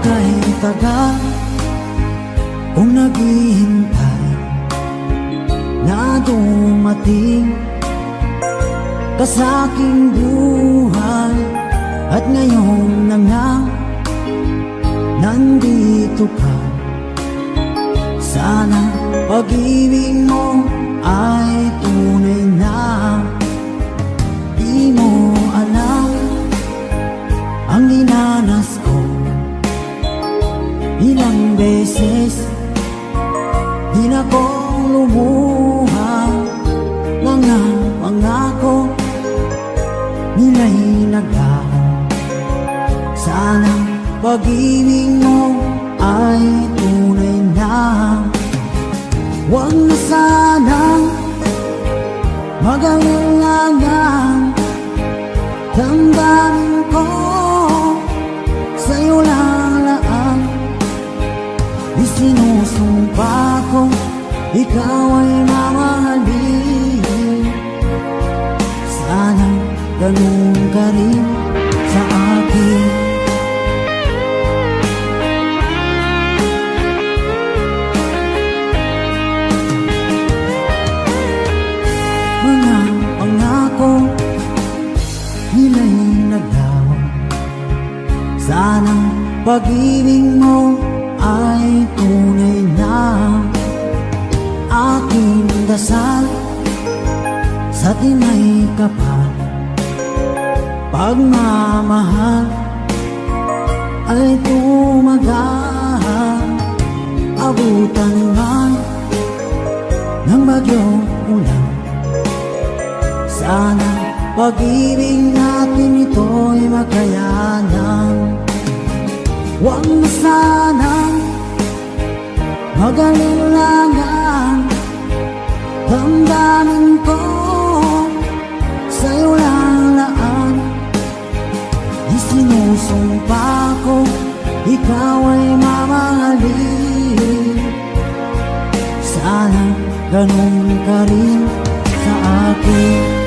kay tagal kung naghihintay na dumating ka sa aking buhay. At ngayon na nga nandito ka. Sana pag-ibig mo ay tunay na. Di mo alam ang dinanas ko. Ilang beses di na kong lumuha. Mga pangako nila'y naglaho. Sana pag-ibig mo ay tunay na. Huwag na sanang mag-alinlangan. Damdamin ko sa'yo lalaan. Isinusumpa ko ikaw ay mamahalin. Sana ganun ka rin sa akin. Mga pangako nila'y naglaho. Sana pag-ibig mo ay tunay na. Aking dasal sa tinay kapal, pagmamahal ay tumagal. Abutan man ng bagyong ulan. Sana pag-ibig natin ito'y makayanan. Huwag na sanang mag-alinlangan. Damdamin ko sa'yo lalaan. Isinusumpa ko ikaw ay mamahalin. Sana ganun ka rin sa akin.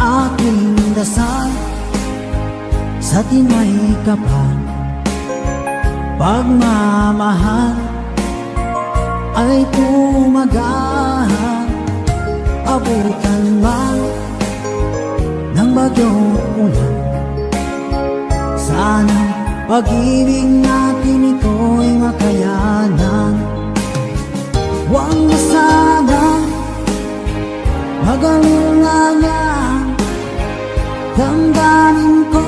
Aking dasal sa tinay kapal, pagmamahal ay tumagal. Abutan man ng bagyong ulan. Sana pag-ibig natin ito'y makayanan. Huwag na sanang mag-alinlangan. Damdamin ko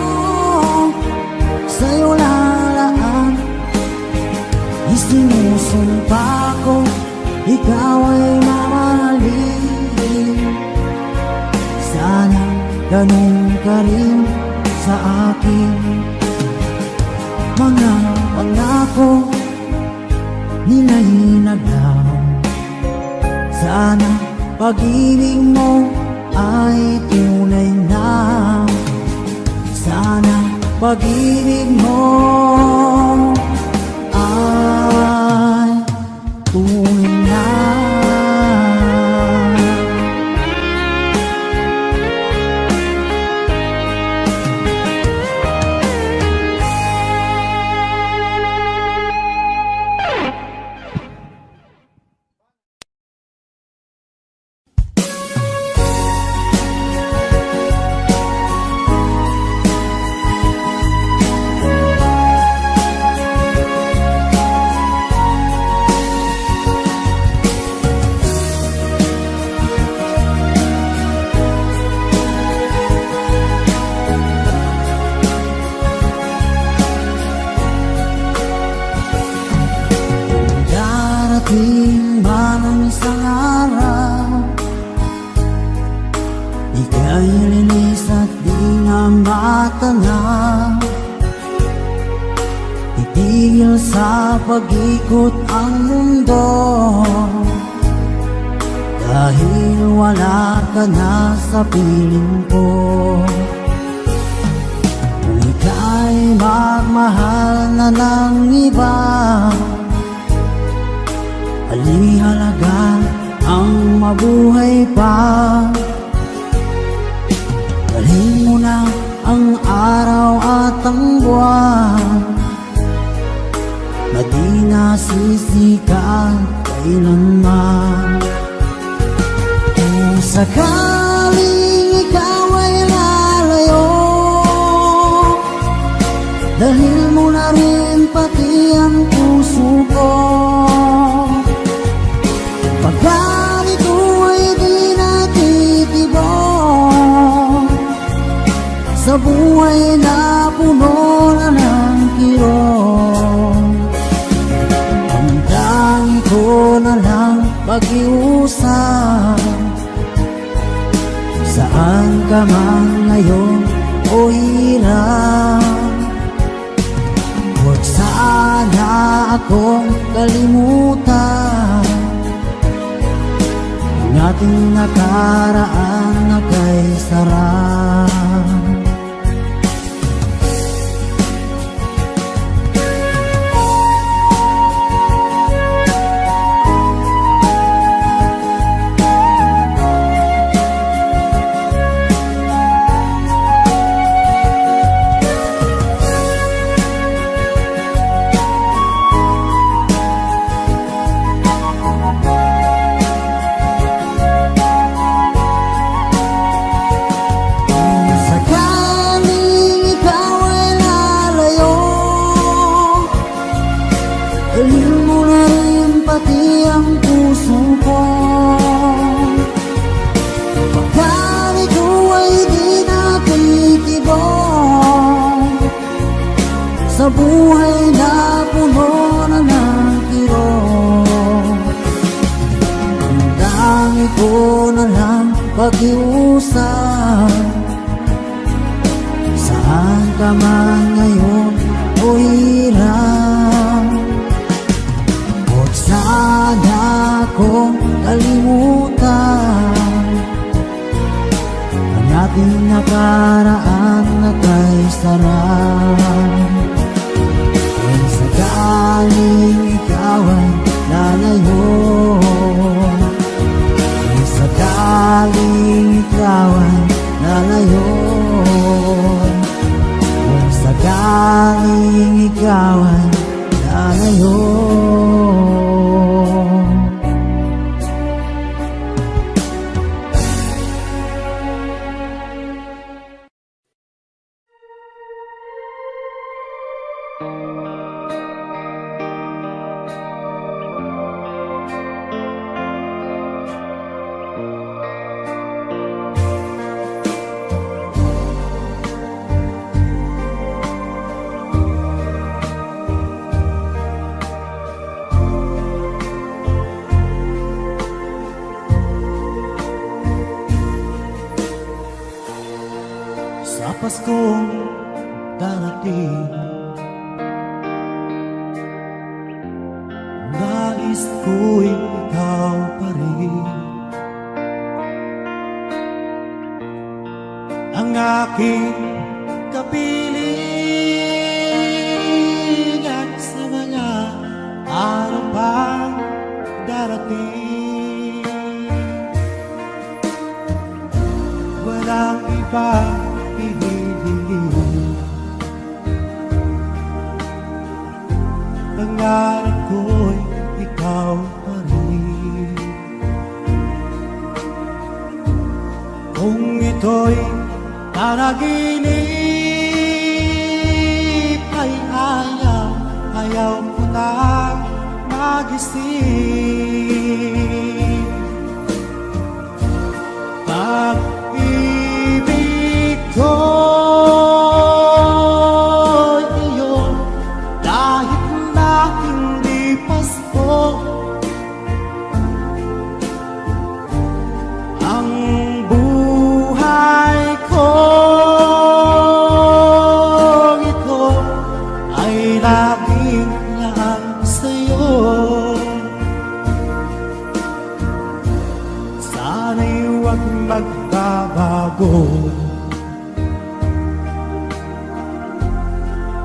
sa'yo lalaan. Isinusumpa ko ikaw ay mamahalin. Sana ganun ka rin sa akin. Mga pangako nila'y naglaho. Sana pag-ibig mo ay tunay na. Sana pag-ibig mo ay tunay na. Darating man ang isang araw, ika'y linis at di na matanaw. Titigil sa pag-ikot ang mundo, dahil wala ka na sa piling ko. Kung ika'y magmahal na ng iba, alihalaga mabuhay pa. Dalhin mo na ang araw at ang buwan na di nasisikat kailanman. Kung sakaling ikaw ay lalayo, dahil mo na rin pati ang puso ko. Pagkat ito ay di natitibok sa buhay na puno na ng kirot, ang tangi ko na lang pag-iusap. Saan ka man ngayon o hirap, huwag sana akong kalimutan ang ating nakaraan na kay sarap. Dalhin mo na rin pati ang puso ko. Pagkat ito ay di natitibok sa buhay na puno na ng kirot, ang dami ko na lang pag-iusap. Saan ka man ngayon o hirap, sana akong kalimutan ang ating nakaraan na kay sarap. Kung sakaling ikaw ay lalayo, kung sakaling ikaw ay lalayo, kung sakaling ikaw ay lalayo. Sa Paskong darating, nais ko'y ikaw pa rin ang aking kapiling, at sa mga araw pang darating, walang iba hihilingin. Pangarap ko'y ikaw pa rin. Kung ito'y panaginip ay ayaw ko nang magising. Pag-ibig ko'y iyo, kahit na hindi Pasko, ang buhay ko ito ay laging laan sa'yo. Sana'y huwag magbabago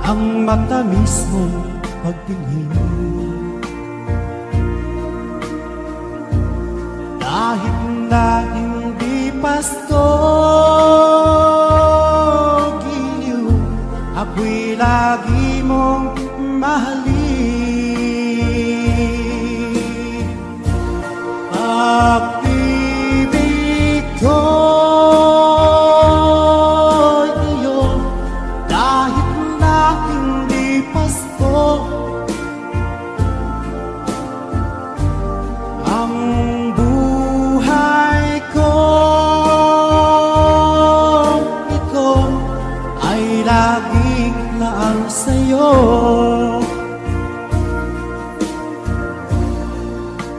ang matamis mong pagtingin, kahit na hindi pasto, giliw, ako'y lagi mong mahalin. Pag-ibig ko'y iyo, kahit na hindi pasto. Ang buhay ko, ito ay laging laan sa'yo.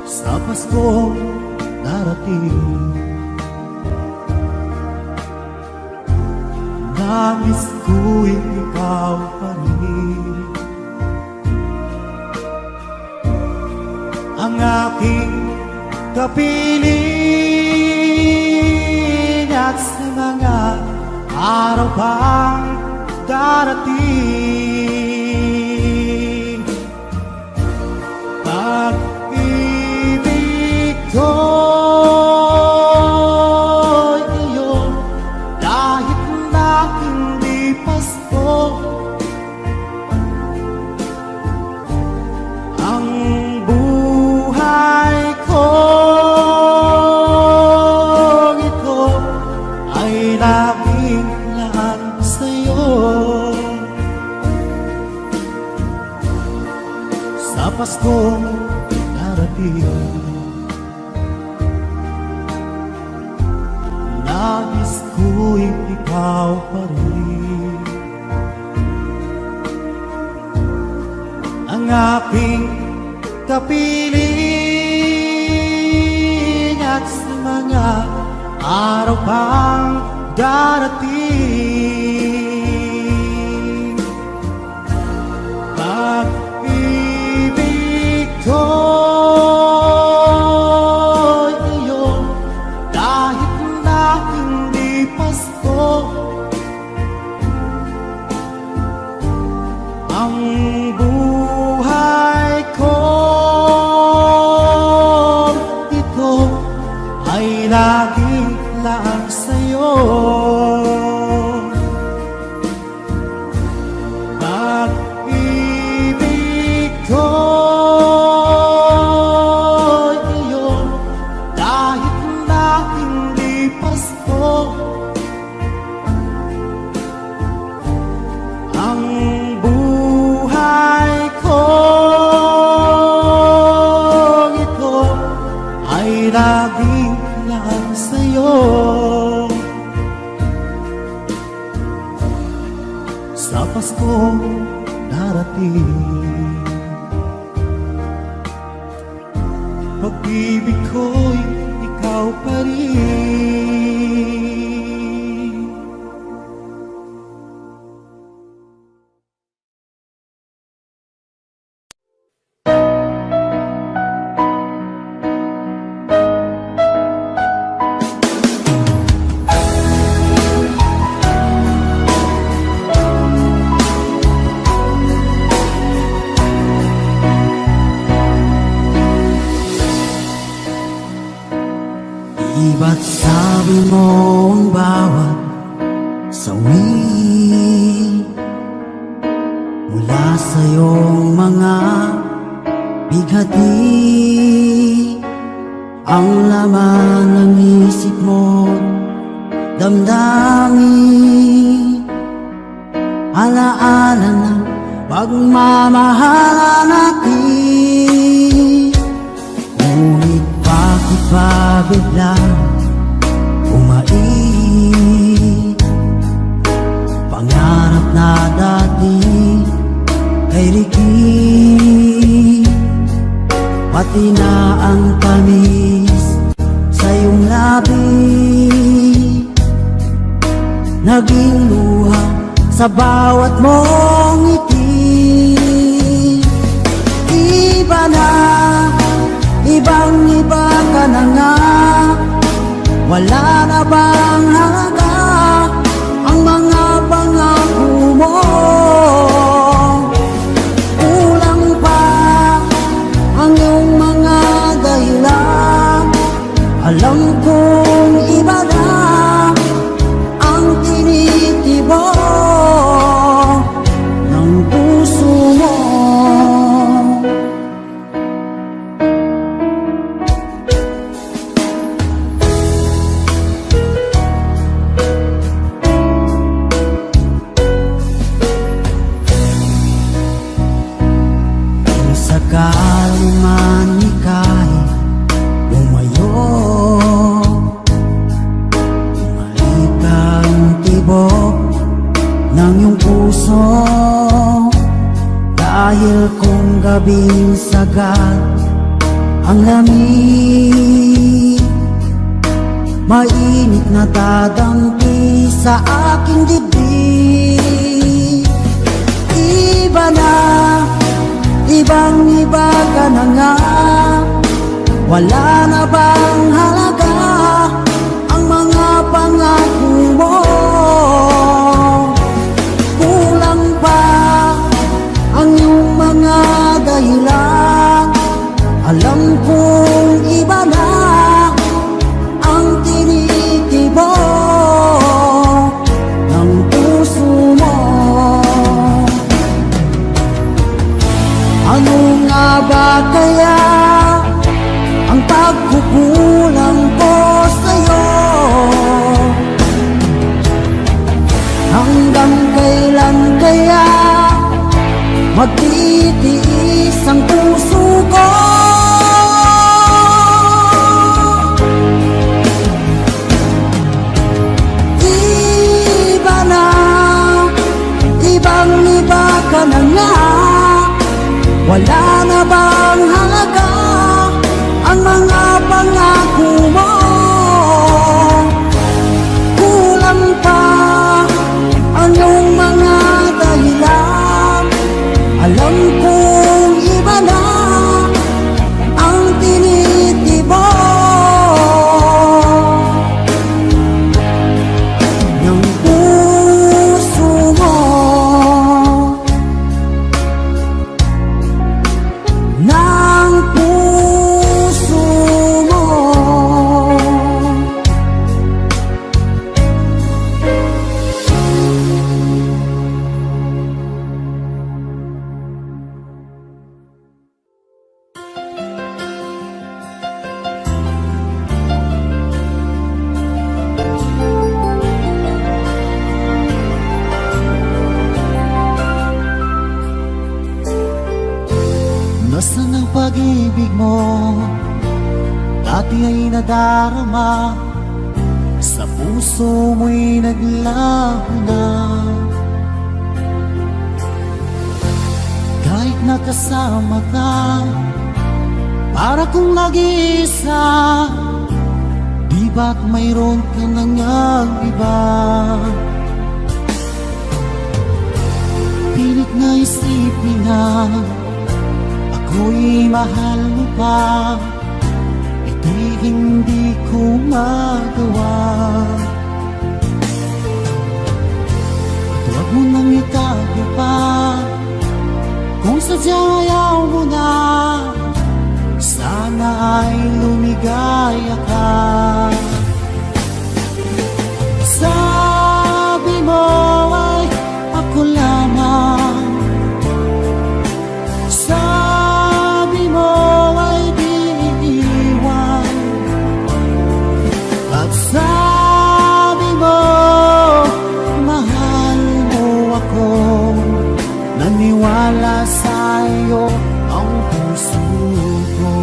Sa Paskong darating, nais ko'y ikaw pa rin. Ang aking kapiling at sa mga araw pang darating. Pag-ibig ko'y iyo, kahit na hindi pasto. Ang buhay ko, ito ay laging laan sa'yo. Sa Paskong darating, nais ko'y ikaw pa rin. Ang aking kapiling at sa mga araw pang darating. Pag-ibig ko'y iyo, kahit na hindi pasto. Ang buhay ko, ito ay laging laan sa'yo. Pag-ibig ko'y iyo, kahit na hindi pasto. Ang buhay ko, ito ay laging laan sa'yo. Sa Paskong darating, pag-ibig ko'y ikaw pa rin. Di ba't sabi mo ang bawat sawi mula sa iyong mga bighati, ang laman ng isip mo, damdamin, alaala ng pagmamahalan natin. Ngunit bakit ba biglang umait? Pangarap na dati kay Ricky, pati na ang tamis sa iyong labi, naging luha sa bawat mong ngiti. Iba na, ibang-iba ka na nga, wala na bang halaga ang mga pangako mo? Kulang pa ang iyong mga dahilan, alam ko sugat ang lamig, mainit na dadampi sa aking dibdib. Iba na, ibang-iba ka na nga, wala na bang halaga ang mga pangako mo? Kulang pa ang iyong mga dahilan, alam kong iba na ang tinitibok ng puso mo. Ano nga ba kaya ang pagkukulang ko sa'yo? Hanggang kailan kaya magtitiis ang puso ko? Iba na, ibang-iba ka na nga, wala na bang halaga ang mga pangako mo? Kulang pa ang iyong mga dahilan, alam kong iba na ang tinitibok ng puso mo. Ng puso mo. Nasaan ang pag-ibig mo? Dati ay nadarama, sa puso mo'y naglaho na. Kahit nakasama ka, para kong nag-iisa, di ba't mayroon ka nang iba? Pilit na isipin na ako'y mahal mo pa, ito'y hindi ko magawa. At huwag mo nang itago pa, kung sadyang ayaw mo na, sana ay lumigaya ka. Sabi mo ay ako lamang, sabi mo ay di iiwan, at sabi mo mahal mo ako, naniwala sa'yo ang puso ko.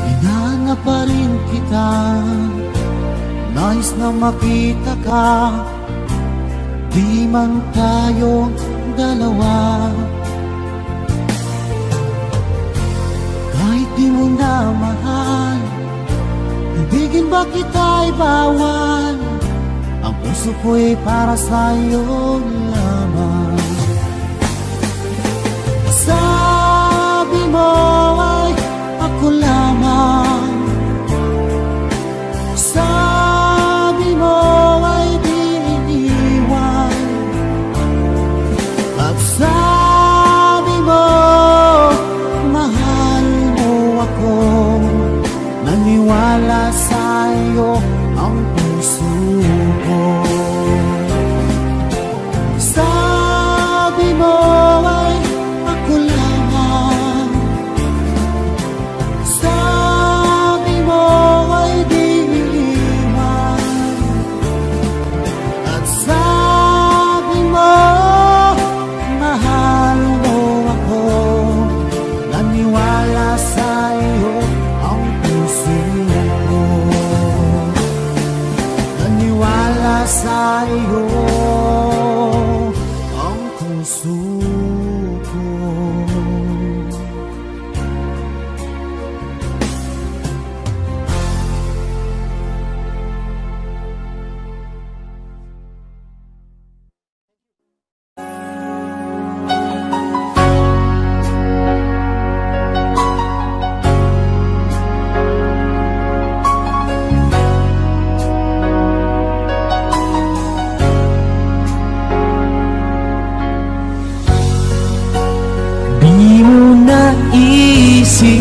Hinahanap pa rin kita, nais na makita ka, di man tayong dalawa. Kahit di mo na mahal, ibigin ba kita'y bawal? Ang puso ko'y para sa'yo lamang. Sabi mo ay ako lamang, sabi mo ay di iniwan, at sabi mo mahal mo ako, naniwala sa'yo ang puso ko. Sabi mo ay ako lamang, sa'yo ang puso ko. Di mo naisip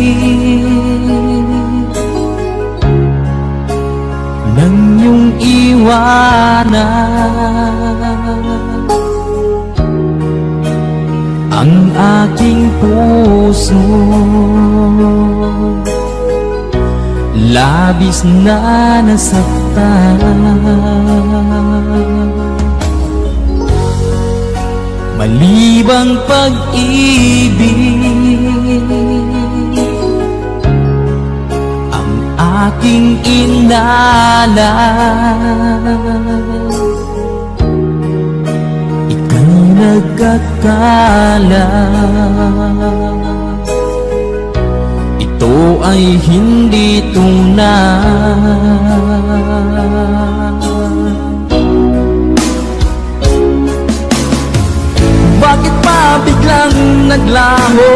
nang iyong iwanan ang aking puso, labis na nasaktan. Malibang pag-ibig ang aking inalan, ika'y nagkakala. Ito ay hindi tunay. Bakit pa biglang naglaho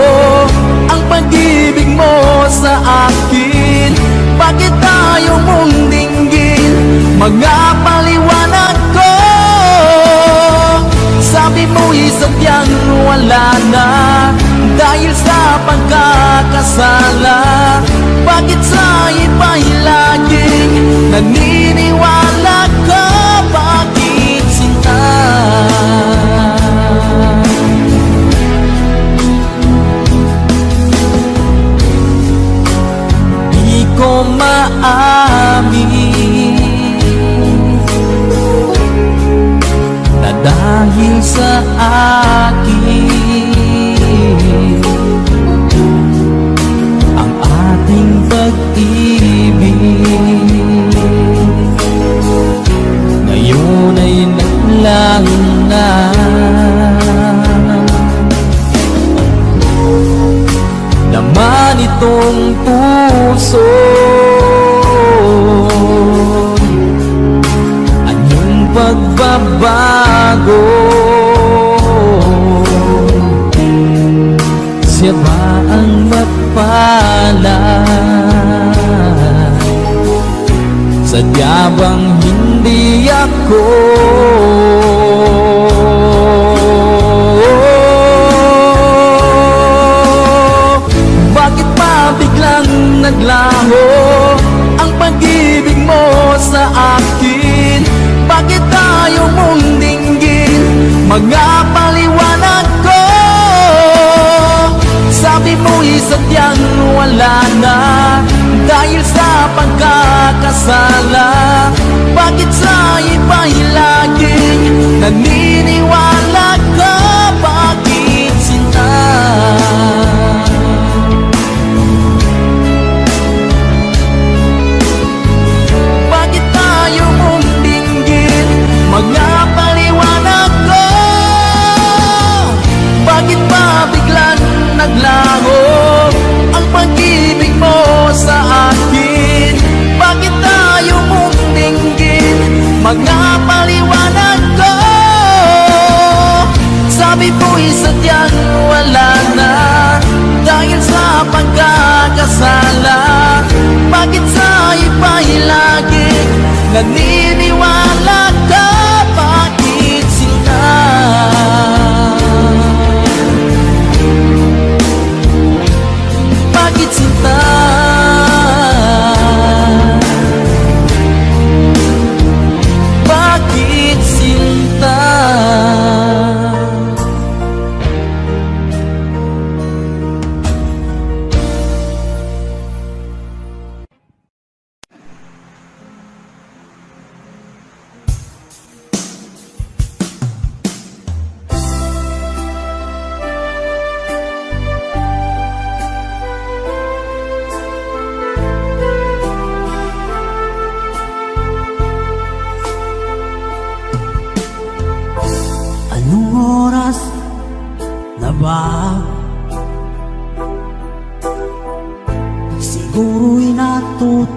ang pag-ibig mo sa akin? Bakit tayo mong dinggin mga paliwanag ko? Sabi mo'y sadyang wala na dahil sa pagkakasala. Bakit sa iba'y laging naniniwala ka? Bakit sinta? Di ko maamin na dahil sa akin ang ating pag-ibig ngayon ay naglaho na. Naman itong puso anyong pagbabago, siya ba ang mapalad? Sadya bang hindi ako? Bakit pa biglang naglaho ang pag-ibig mo sa akin? Bakit tayo mong dinggin mga paliwanag ko? Sabi mo'y sadyang wala na dahil sa pagkakasala. Bakit sa iba'y laging naniniwala ka? Bakit sinta? Bakit tayo mong dinggin mga paliwanag ko? Bakit pa biglang naglaho ang pag-ibig mo sa akin? Bakit tayo mong dinggin mga paliwanag ko?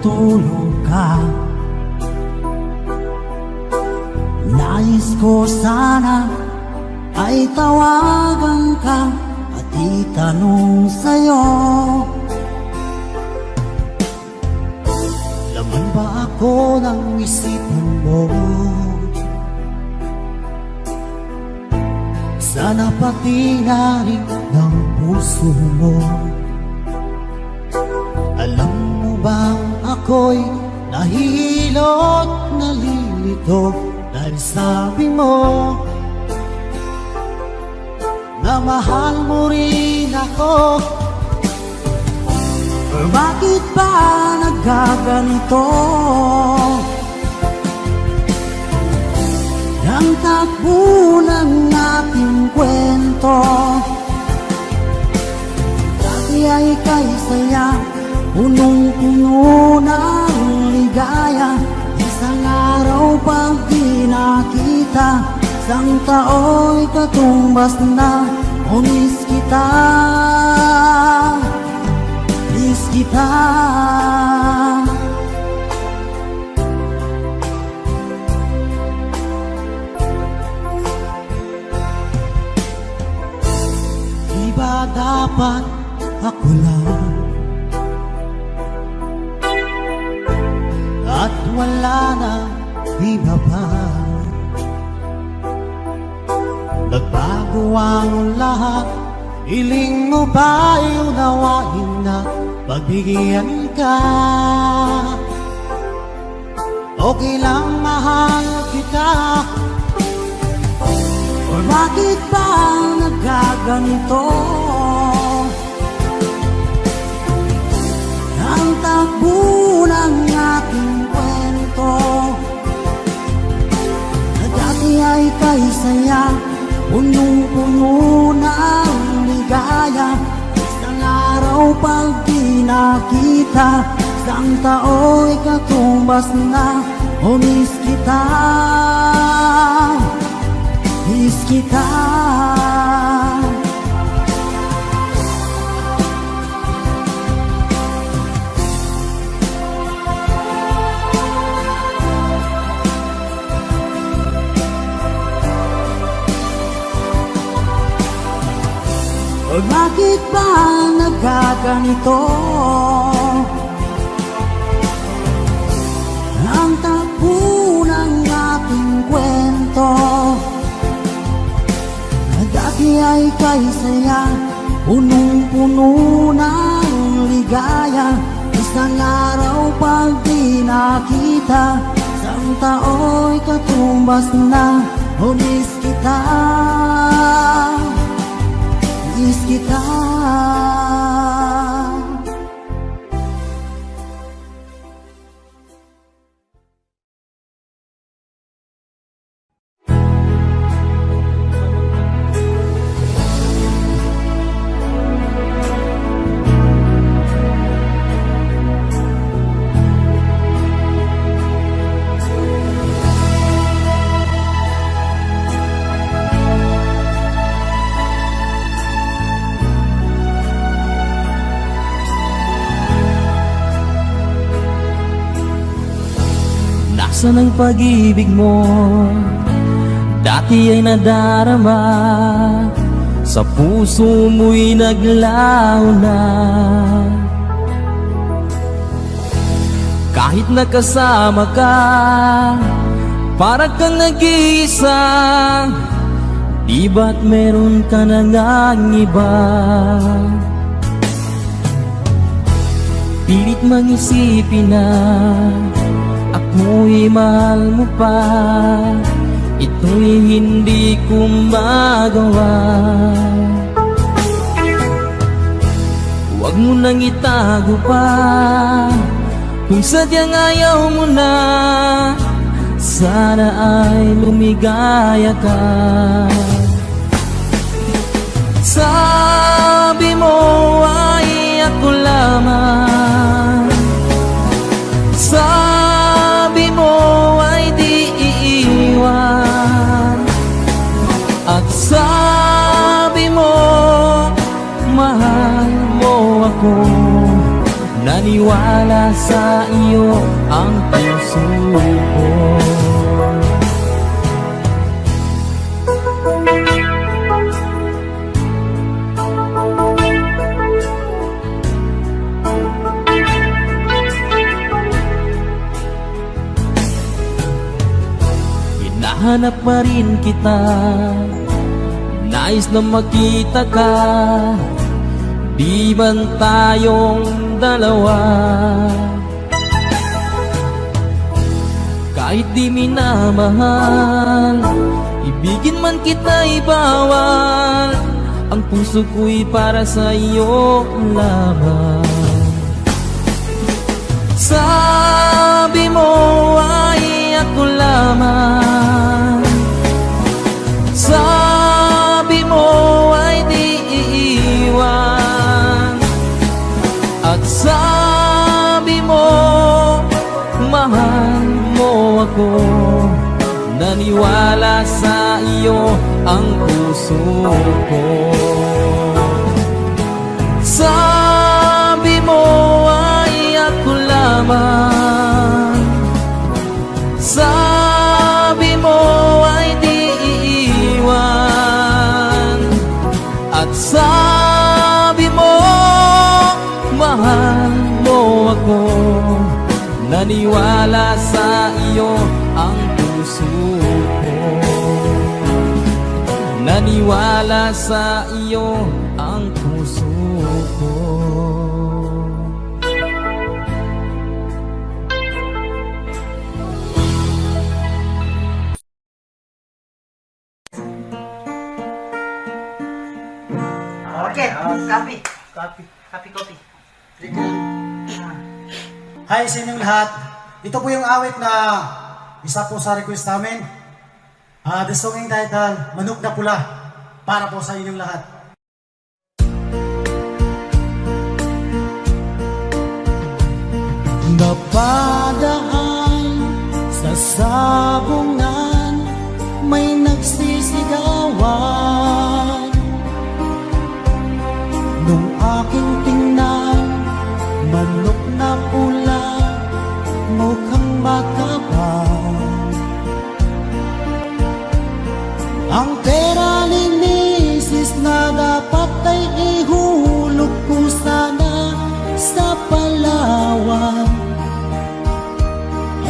natutulog ka. Nais ko sana ay tawagan ka at itanong sa'yo, laman ba ako ng isipan mo? Sana pati na rin ng puso mo. Alam mo bang ako'y nahihilot, nalilito dahil sabi mo na mahal mo rin ako. Or bakit ba nagkaganito? Ang takbo ng ating kwento, dati ay kay saya, punong-puno ng ligaya. Isang araw pag di nakita, isang tao'y katumbas na. O miss kita, miss kita. Di ba dapat ako lang at wala na iba pa? Nagbago ang lahat, hiling mo ba'y unawain na pagbigyan ka? Okay lang mahal kita. Or bakit ba nagkaganito? Ang takbo ng ating kwento, na dati ay kay saya, punong-puno ng ligaya. Isang araw pag di nakita, isang tao'y katumbas na. O miss kita, miss kita. O bakit ba nagkaganito? Ang takbo ng ating kwento, na dati ay kay saya, punong-puno ng ligaya. Isang araw pag di nakita, isang tao'y katumbas na. O miss kita, miss kita. Nasaan ang pag-ibig mo? Dati ay nadarama, sa puso mo'y naglaho na. Kahit nakasama ka, parang kang nag-iisa. Di ba't meron ka na ngang iba? Pilit mang isipin na ako'y mahal mo pa, ito'y hindi ko magawa. Huwag mo nang itago pa, kung sadyang ayaw mo na, sana ay lumigaya ka. Sabi mo ay ako lamang, sabi mo ay di iiwan, at sabi mo mahal mo ako, na naniwala sa iyo ang puso ko. Hinahanap pa rin kita, nais na makita ka, di man tayong dalawa. Kahit di minamahal, ibigin man kita'y bawal, ang puso ko'y para sa iyo lamang. Sabi mo ay ako lamang, sabi mo ay di iiwan, at sabi mo mahal mo ako. Naniwala sa iyo ang puso ko. Sabi mo ay ako lamang, sabi mo ay di iiwan, at sabi mo mahal mo ako. Naniwala sa iyo ang puso ko. Naniwala sa iyo ang puso ko. Okay, copy. Copy. Hi sa inyong lahat. Ito po yung awit na isa po sa request namin. The song yung title, Manok na Pula, para po sa inyong lahat. Napadaan sa sabungan, may nagsisigawan. Nung aking tingnan, manok na pula, mukhang makapal. Ang pera ni misis na dapat ay ihulog ko sana sa Palawan,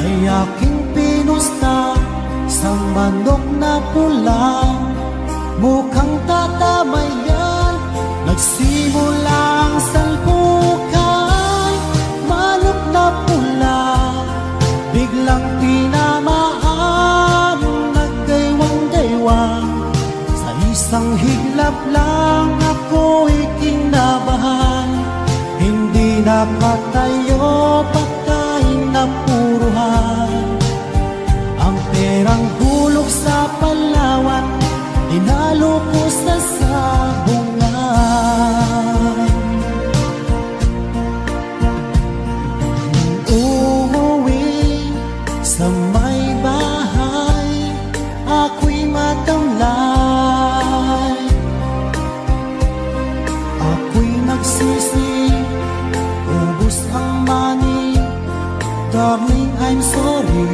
ay aking pinusta sa manok na pula, mukhang tatamayan. Nagsimula ang salpukan, manok na pula, biglang tinamaan, naggaywang-gaywang. Sa isang higlap lang ako'y kinabahan, hindi nakatayo pagkain na puruhan. Ang perang hulog sa Palawan, dinalo ko sa sabungan. Umuwi sa may bahay, ako'y matamlay. Ako'y nagsisi, ubos ang money, darling, I'm sorry.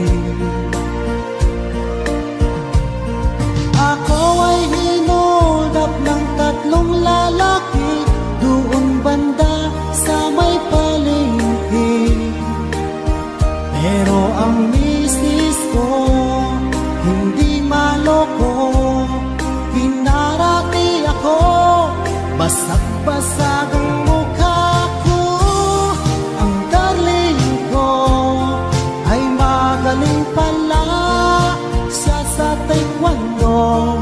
Ako ay hinold up ng tatlong lalaki doon banda sa may palengke. Pero ang misis ko hindi maloko, pinarati ako, basag-basag ang mukha ko. Ang darling ko ay magaling pala siya sa taekwondo.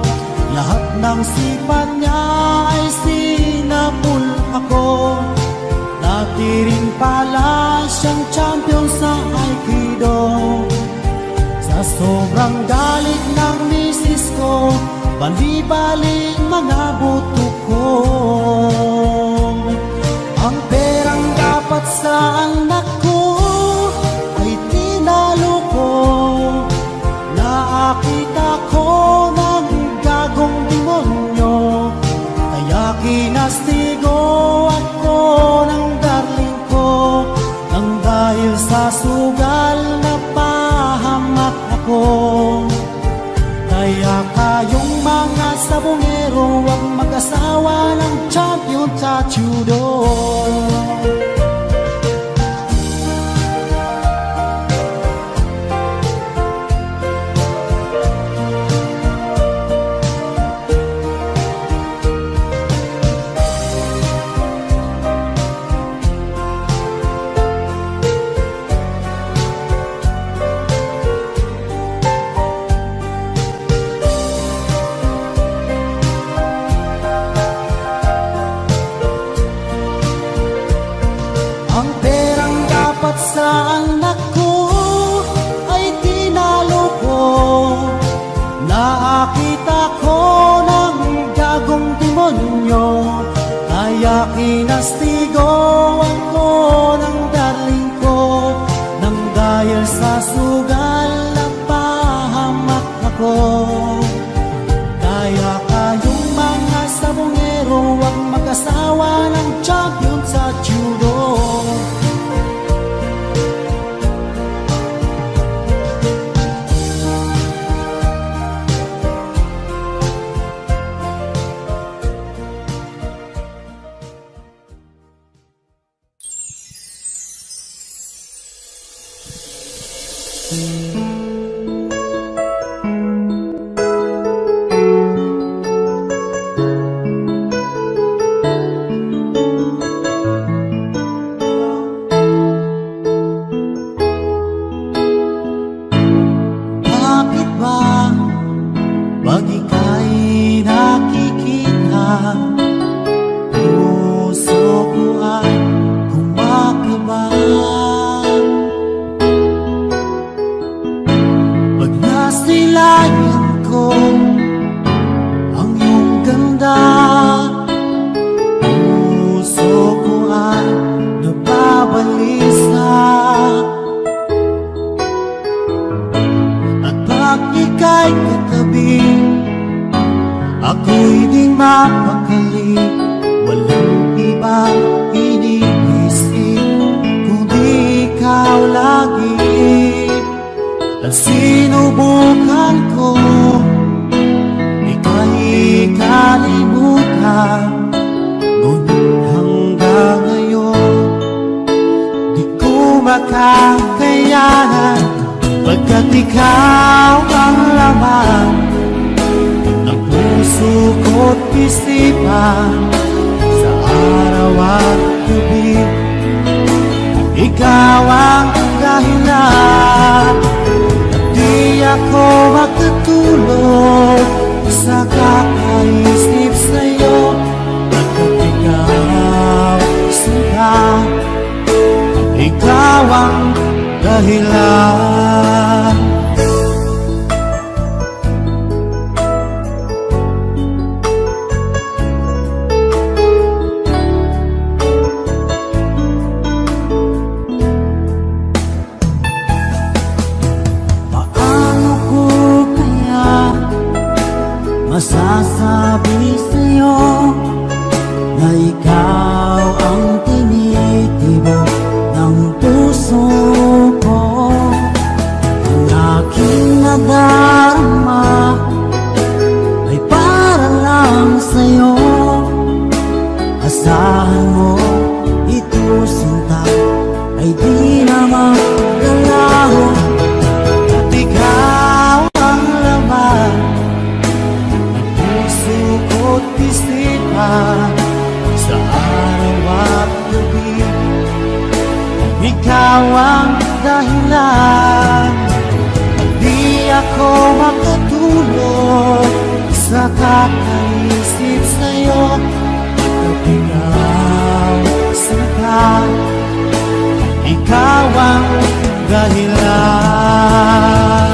Lahat ng sipat niya ay sinapul ako. Dati rin pala siyang champion sa Aikido. Sa sobrang galit ng misis ko, bali-bali mga buto ko. Ang perang dapat sa anak ko ay tinalo ko. Nakita ko ng gagong demonyo, kaya kinastigo ako ng darling ko. sugal na pahamak ako. Kaya kayong mga sabongero, huwag mag-asawa ng champion sa judo. Ang perang dapat sa anak ko ay tinalo ko. Nakita ko ng gagong demonyo, kaya kinastigo ako ng darling ko. Nang dahil sa sugal na pahamak ako. Kaya kayong mga sabongero, huwag mag-asawa ng champion sa judo. Bakit ba pag ika'y nakikita, puso ko ay kumakaba? Pag nasilayan ko ang iyong ganda, puso ko ay nababalisa. At pag ika'y katabi, ako'y di mapakali. Walang ibang iniisip kundi ikaw lagi. At sinubukan ko ika'y kalimutan, ngunit hanggang ngayon di ko makakayanan. Pagkat ikaw ang laman ng puso ko't isipan, sa araw at gabi ikaw ang dahilan. At di ako magtutulog sa kakaisip sa'yo. Pagkat ikaw sila, ikaw ang dahilan. Paano ko kaya masasabi sa'yo na ikaw ang tinitibok ng puso ko? Ang aking nadarama ay para lang sa'yo. Asahan mo ito, sinta, ay di na magalaho. At ikaw ang laman ng puso ko't isipan, sa araw at gabi ikaw ang dahilan. Di ako makatulog sa kakaisip sa'yo. Pagkat ikaw sila, ikaw ang dahilan.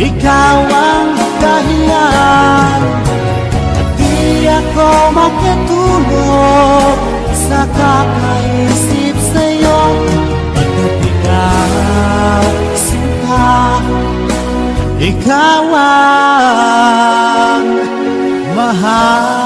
ikaw ang dahilan. Di ako makatulog sa kakaisip sa'yo, pagkat ikaw sinta, ikaw ang mahal.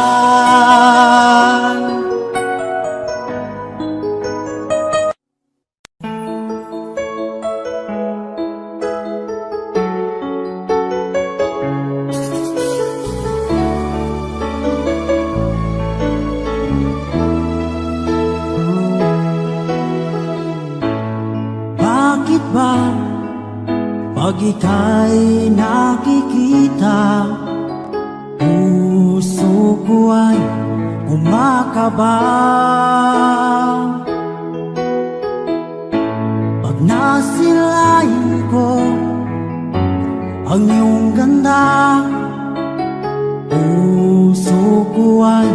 Bakit ba pag ika'y nakikita, puso ko ay umakaba? Pag nasilayan ko ang iyong ganda, puso ko ay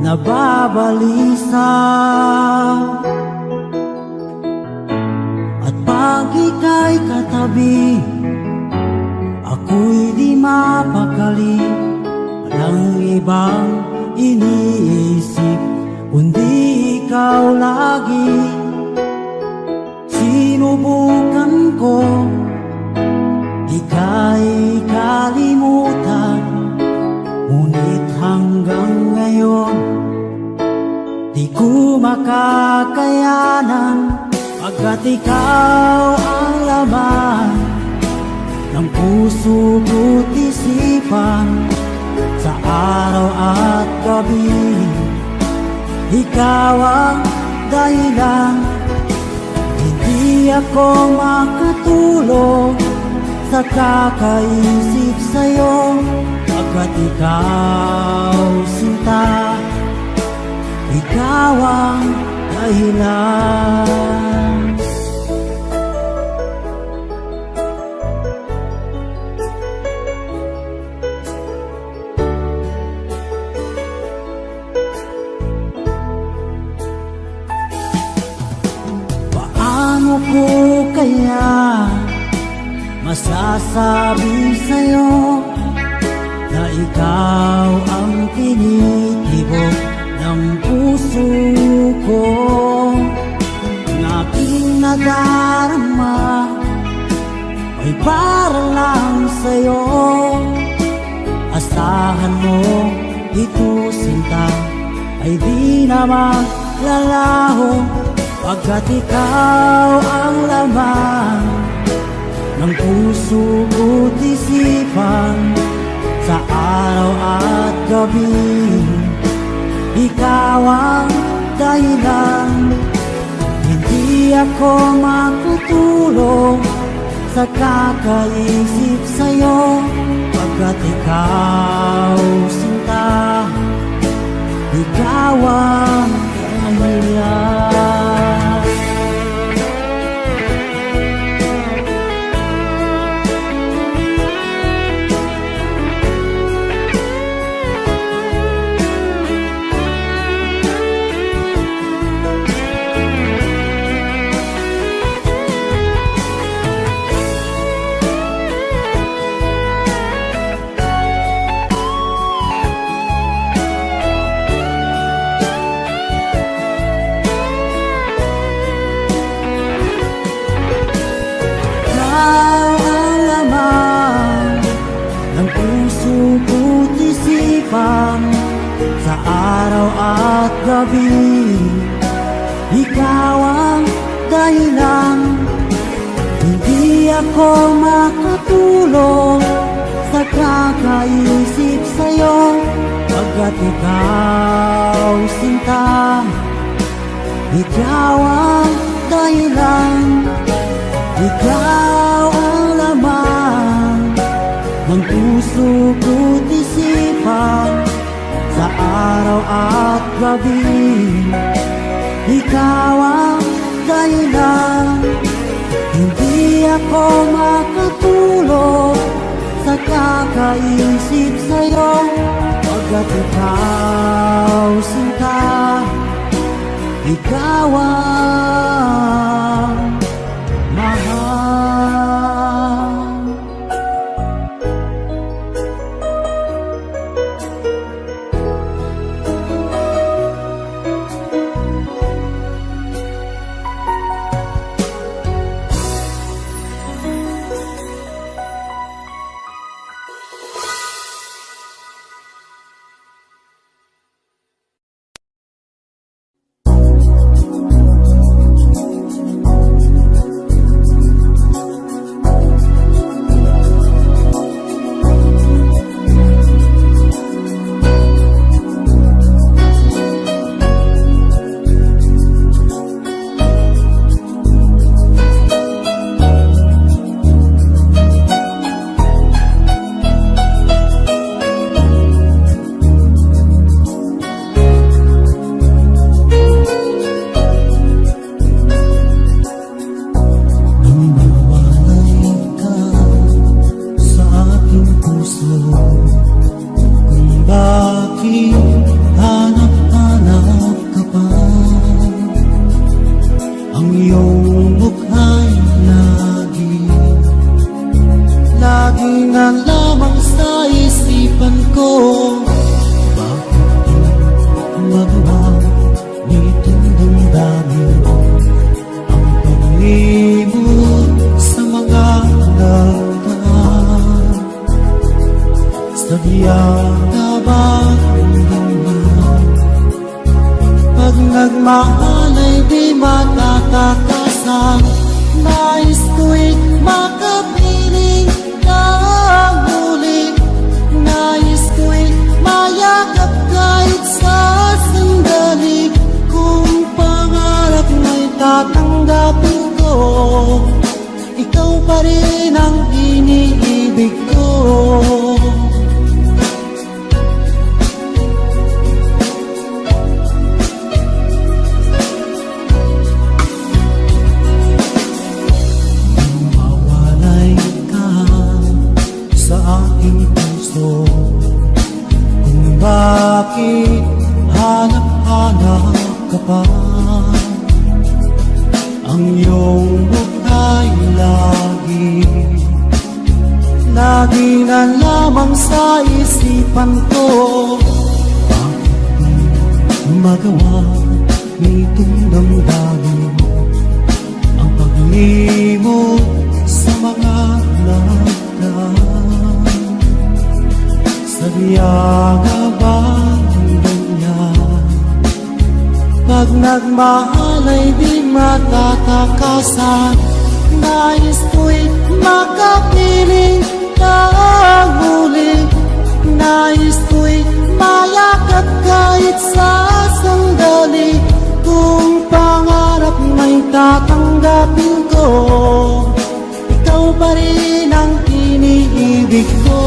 nababalisa. At pag ika'y katabi, ako'y di mapakali. Walang ibang iniisip kundi ikaw lagi. Sinubukan ko ika'y kalimutan, ngunit hanggang ngayon di ko makakayanan. Pagkat ikaw ang laman ng puso ko't isipan, sa araw at gabi, ikaw ang dahilan. Hindi ako makatulog sa kakaisip sa'yo, pagkat ikaw sinta, ikaw ang dahilan. Paano ko kaya masasabi sa'yo na ikaw ang tinitibok ng puso ko? Ang aking nadarama ay para lang sa'yo. Asahan mo ito sinta, ay di na maglalaho, pagkat ikaw ang laman ng puso ko't isipan, sa araw at gabi, ikaw ang dahilan. Hindi ako makatulog sa kakaisip sa'yo, pagkat ikaw sinta, ikaw ang dahilan. Sa araw at gabi, ikaw ang dahilan. Hindi ako makatulog sa kakaisip sa'yo, pagkat ikaw sinta, ikaw ang dahilan. Ikaw ang laman ng puso ko't isipan, sa araw at gabi, ikaw ang dahilan. Hindi ako makatulog sa kakaisip sa'yo, pagkat ikaw sinta, ikaw ang mahal. na lamang sa isipan ko, bakit magawa nitong damdamin ang pag-ibig sa mga nagdaan? Sadyang na ba ang ganyan? Pag nagmahal ay di matatakasan. Nais ko'y makapiling ng muli. Nais ko'y mayakap kahit sa sandali. Kung pangarap mo'y tatanggapin ko, ikaw pa rin ang iniibig ko. Mawalay ka sa aking puso, kung bakit hanap-hanap ka pa. Ang iyong bukay lagi na lamang sa isipan ko. Bakit magawa nitong damdamin ang paglimot sa mga lagdan? Sadya nga ba ang ganyan? Pag nagmahal ay di matatakasan. Nais ko'y makapiling ng muli. Nais ko'y mayakap kahit sa sandali. Kung pangarap may tatanggapin ko, ikaw pa rin ang iniibig ko.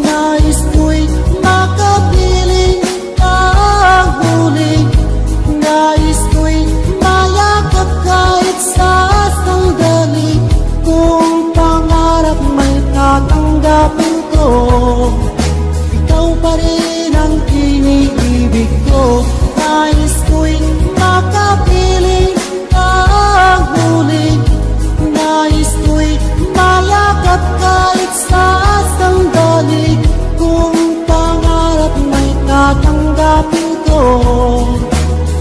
Nais ko'y makapiling ng muli. Nais ko'y mayakap kahit sa sandali. Kung pangarap may tatanggapin ko, ikaw pa rin ang iniibig ko. Nais ko'y makapiling ng muli. Nais ko'y mayakap kahit sa sandali. Kung pangarap may tatanggapin ko,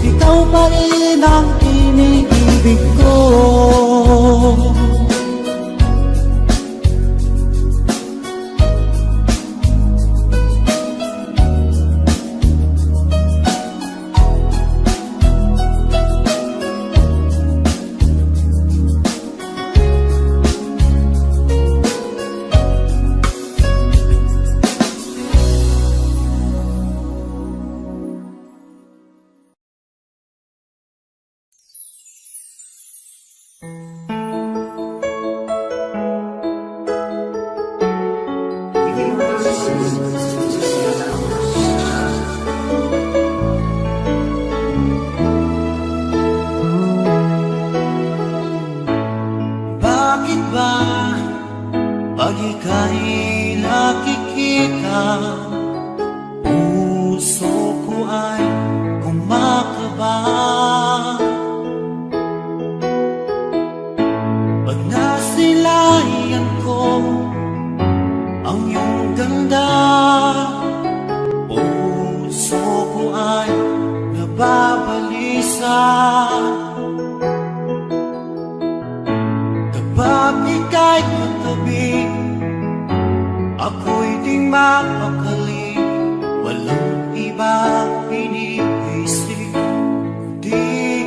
ikaw pa rin ang iniibig ko. Bakit ba pag ika'y nakikita, puso ko ay kumakaba? Pag nasilayan ko ang iyong ganda, puso ko ay nababalisa. Kapag ika'y katabi, ako'y di mapakali. Walang ibang iniisip, di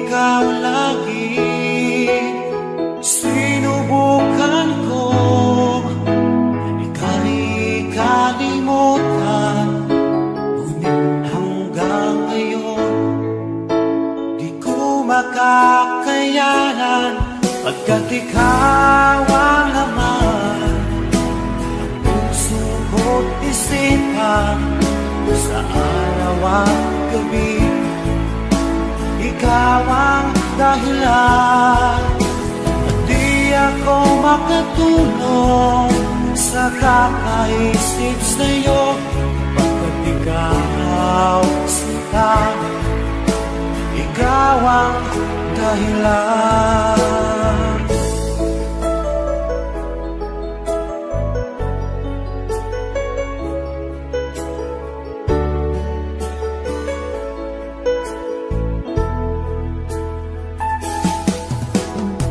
ikaw lagi. Sinubukan ko ika'y araw at gabi. Ikaw ang dahilan at di ako makatulog sa kakaisip sa'yo, pagkat ikaw sinta, ikaw ang dahilan.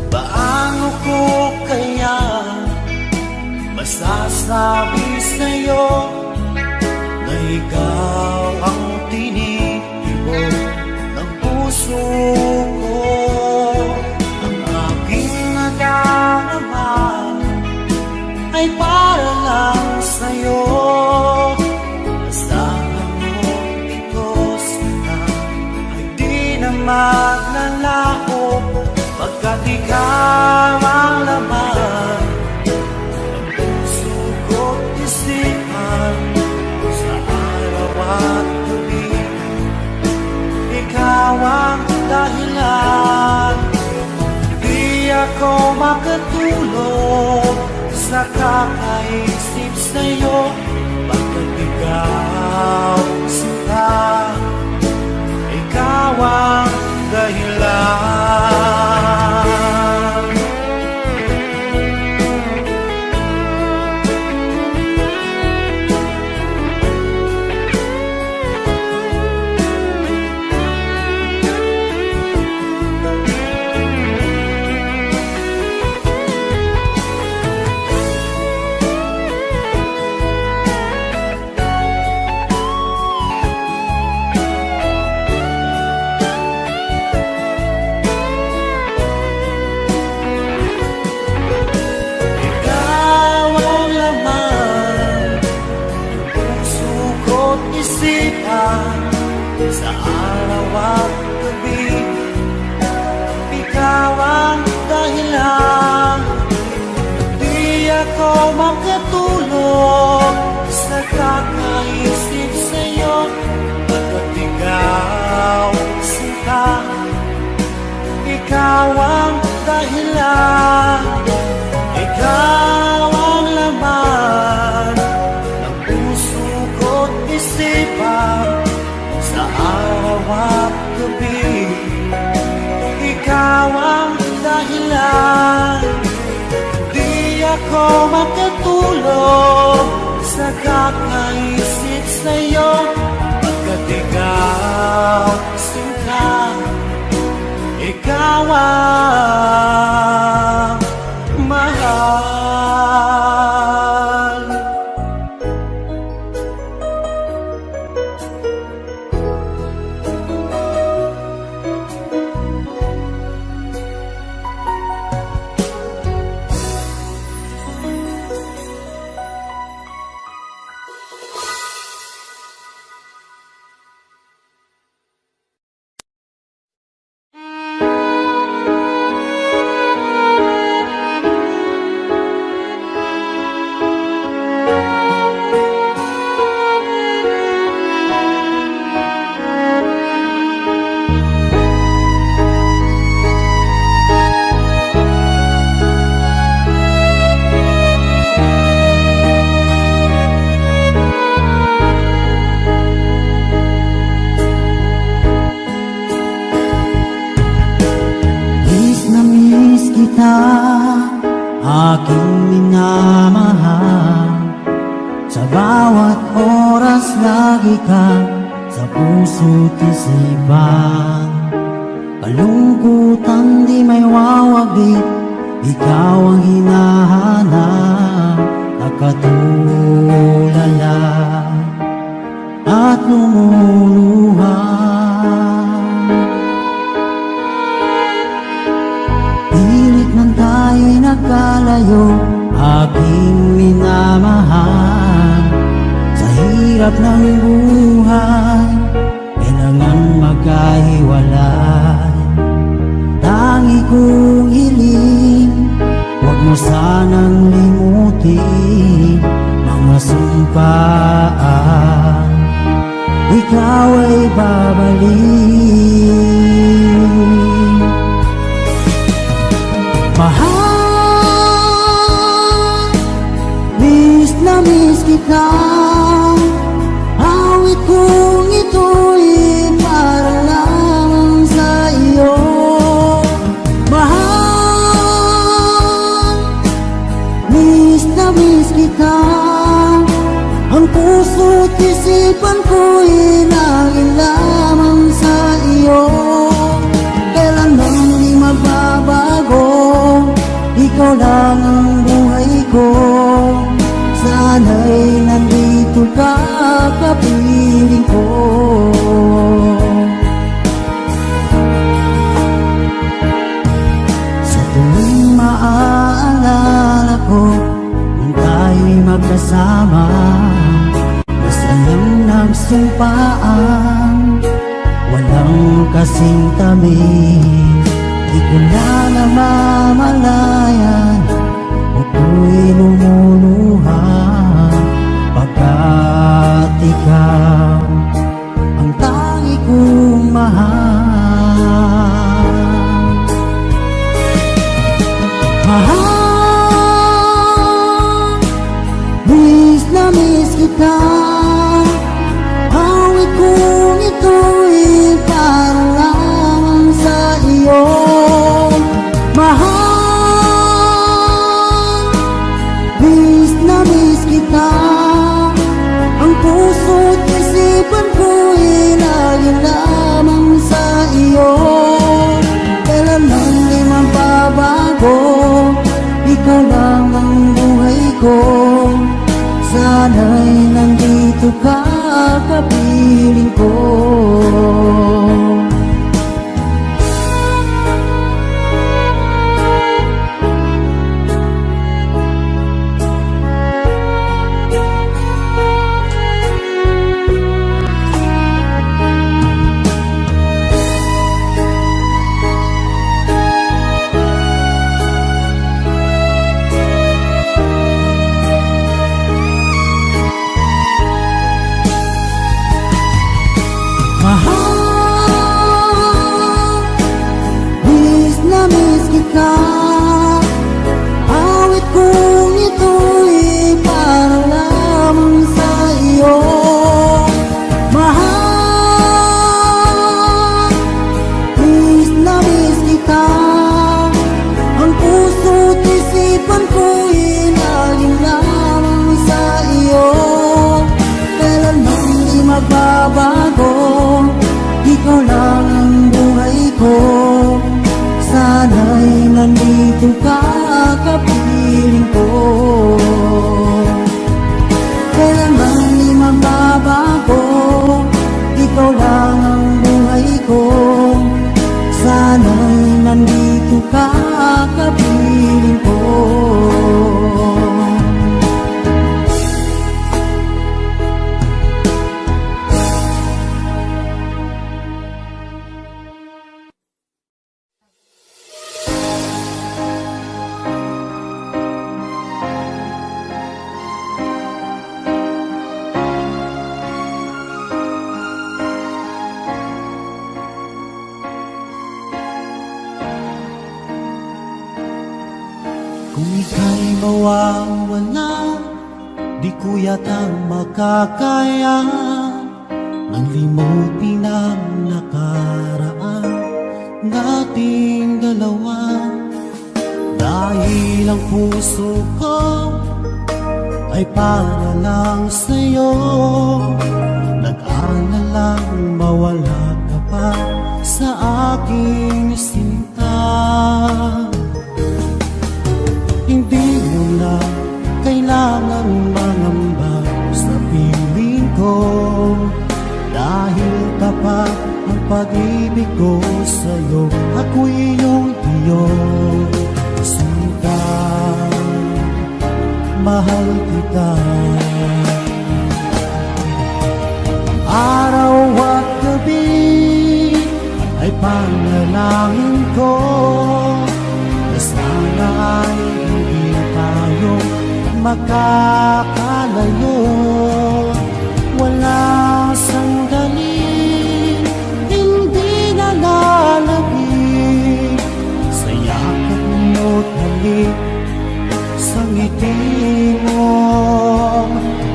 Paano ko kaya masasabi sa'yo na ikaw ang tinitibok ng puso ko? Ang aking nadarama ay para lang sa'yo. Asahan mo ito sana ay di na maglalaho, pagkat ikaw ang laman ng puso ko't isipan sa araw at gabi. Ikaw ang dahilan, di ako makatulog sa kakaisip sa'yo, pagkat ikaw sinta, ikaw ang dahilan. Sa araw at gabi, ikaw ang dahilan, di ako makatulog sa kakaisip sa'yo, pagkat ikaw sinta, ikaw ang dahilan, ikaw ang laman ng puso ko't isipan sa araw at gabi. Ikaw ang dahilan, di ako makatulog sa kakaisip sa'yo, pagkat ikaw sinta, ikaw ang mahal. Aking minamahal, sa bawat oras lagi ka sa puso't isipan. Kalungkutan di may wawaglit, ikaw ang hinahanap, nakatulala at lumuluha. Pilit man tayo'y nagkalayo, aking minamahal, sa hirap ng buhay, kailangan magkahiwalay. Tangi kong hiling, huwag mo sanang limutin mga sumpaan. ikaw ay babalik. Mahal, miss na miss kita. Awit kong ito'y para lang sa iyo. Mahal, miss na miss kita. Ang puso't isipan ko'y laging lamang sa iyo. Kailanman di magbabago, ikaw lang ang buhay ko. Sana'y nandito ka, kapiling ko. Sa tuwing maaalala ko nung tayo'y magkasama, masayang nagsumpaan, walang kasing tamis. Di ko na namamalayan, ako'y lumuluha, pagkat ikaw ang tangi kong mahal. Mahal, miss na miss kita. Awit kong ito'y para lamang sa iyo. Mahal, miss na miss kita. Ang puso't isipan ko'y laging lamang sa iyo. Kailanman di magbabago, ikaw lang ang buhay ko. Sana'y nandito ka, kapiling ko. Mahal, miss na miss kita. Awit kong ito'y para lamang sa iyo. Mahal, miss na miss kita. Ang puso't isipan ko'y laging lamang sa iyo. Kailanman di magbabago, ikaw lang ang buhay ko. Sana'y nandito ka, kapiling ko. Kailanman di magbabago, ikaw lang ang buhay ko. Sana'y nandito ka, kapiling ko. Kung ika'y mawawala, di ko yata makakaya nang limutin ang nakaraan nating dalawa. Dahil ang puso ko ay para lang sa'yo, nag-aalalang mawala ka pa sa aking sinta. Hindi mo na kailangan mangamba sa piling ko, dahil tapat ang pag-ibig ko sa'yo. Ako'y iyong sinta, mahal kita. Araw at gabi ay panalangin ko na sana ay hindi tayo makakalayo. Walang sandali halik sa ngiti mo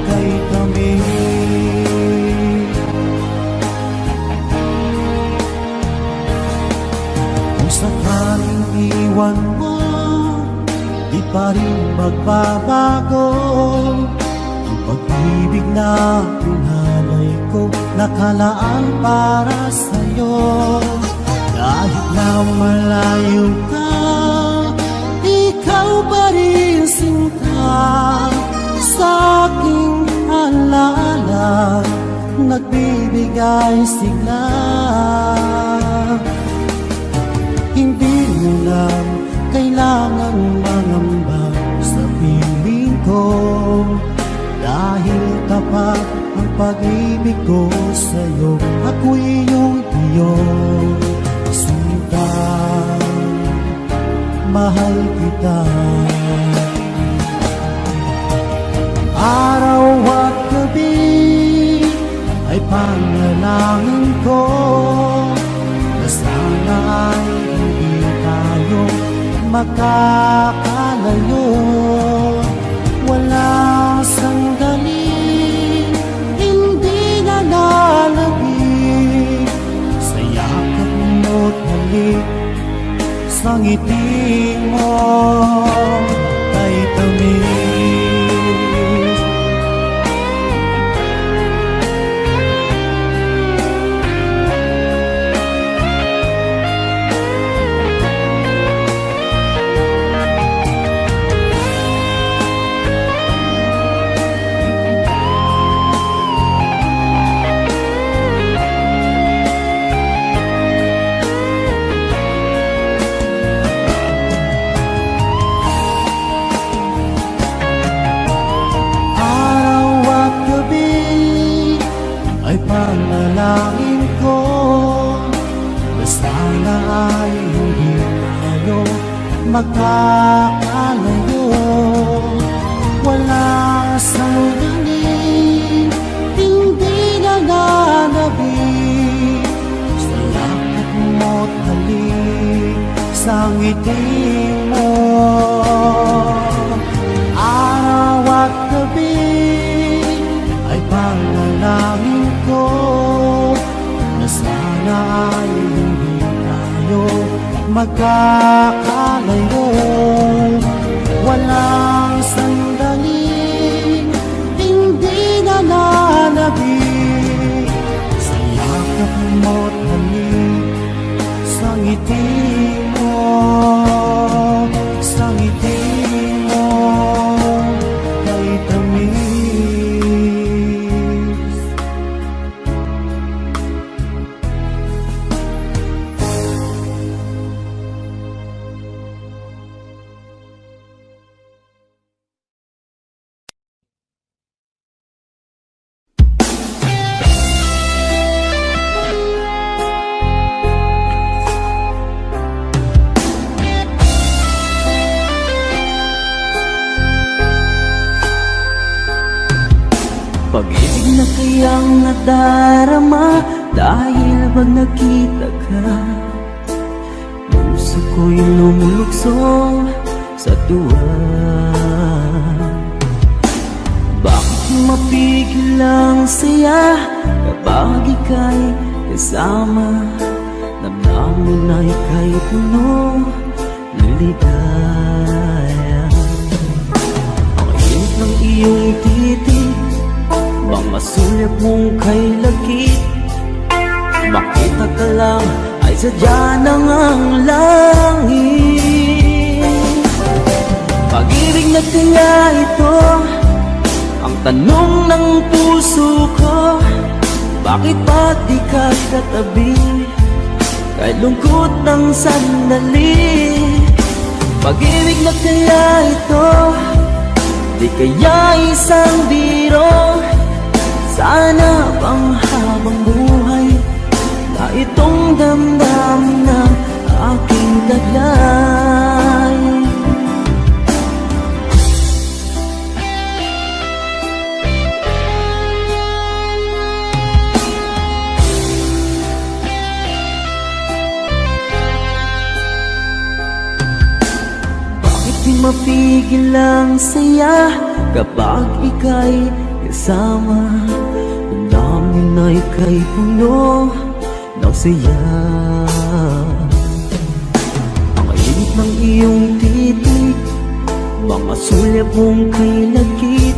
kay kami. Kung sakaling iwan mo, di pa rin magbabago ang pag-ibig na pinalay ko, nakalaan para sa'yo. Kahit na malayo ka, ikaw pa rin sinta sa aking alaala, nagbibigay sigla. Hindi mo lang kailangan mangamba sa piling ko, dahil tapat ang pag-ibig ko sa'yo. Ako'y iyong iyong sinta, mahal kita. Araw at gabi ay panalangin ko na sana ay hindi tayo makakalayo. Wala sandali, hindi na nalagig sa yakap mo't halik sa ngiti mo kay tamis. Panalangin ko na sana ay hindi tayo magkakalayo. Wala sandali, hindi na nanabig sa yakap mo't halik sa ngiti mo. Araw at gabi ay panalangin ko na sana ay hindi tayo magkakalayo. Walang sandali, hindi na nanabig sa yakap mo't halik sa ngiti mo, sa ngiti mo kay tamis. Pag-ibig na kayang nadarama dahil pag nakita ka, puso ko'y lumulukso sa tuwa. Bakit mapigil ang saya kapag ika'y kasama? Damdamin ay ika'y puno ng ligaya. Ang init ng iyong titig, mga sulyap mong kay lagkit, makita ka lang ay sadya ng ang langit. Pag-ibig na kaya ito ang tanong ng puso ko, bakit ba di ka katabi kahit lungkot ng sandali? Pag-ibig na kaya ito, di kaya isang biro? Sana pang habang buhay na itong damdamin ng aking taglay. Bakit mapigil ang saya kapag ika'y kasama. Damdamin na ika'y puno ng saya. Ang init ng iyong titig, mga sulyap mong kay lagkit.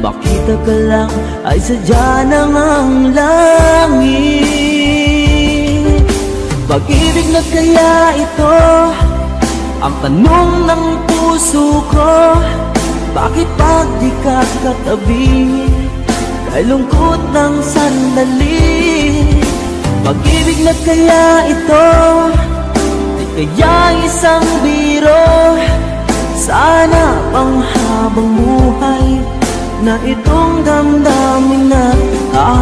Makita ka lang ay sadya ng ang langit. Pag-ibig na kaya ito ang tanong ng puso ko. Bakit pag di ka katabi kay lungkot ng sandali? Pag-ibig na kaya ito, di kaya isang biro? Sana pang habang buhay na itong damdamin na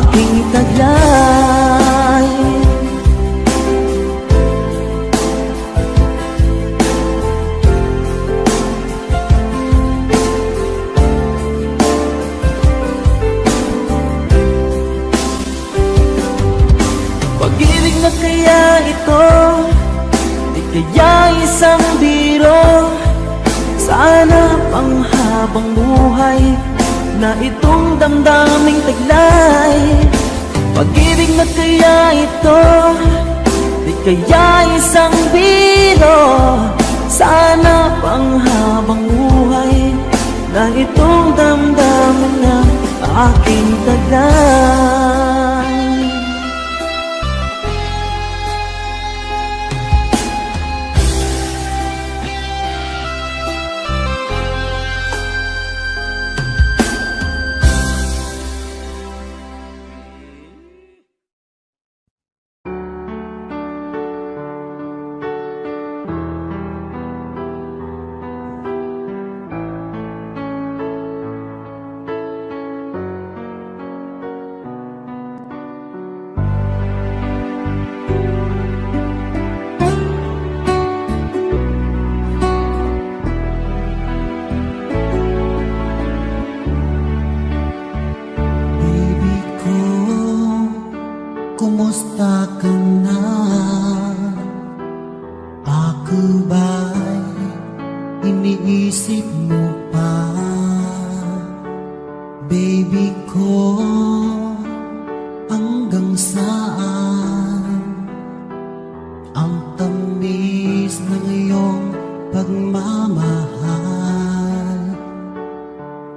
aking taglay. Pag-ibig na kaya ito, di kaya isang biro? Sana pang habang buhay na itong damdaming taglay. Pag-ibig na kaya ito, di kaya isang biro? Sana pang habang buhay na itong damdamin na aking taglay. Kumusta ka na? Ako ba'y iniisip mo pa? Baby ko, hanggang saan ang tamis ng iyong pagmamahal?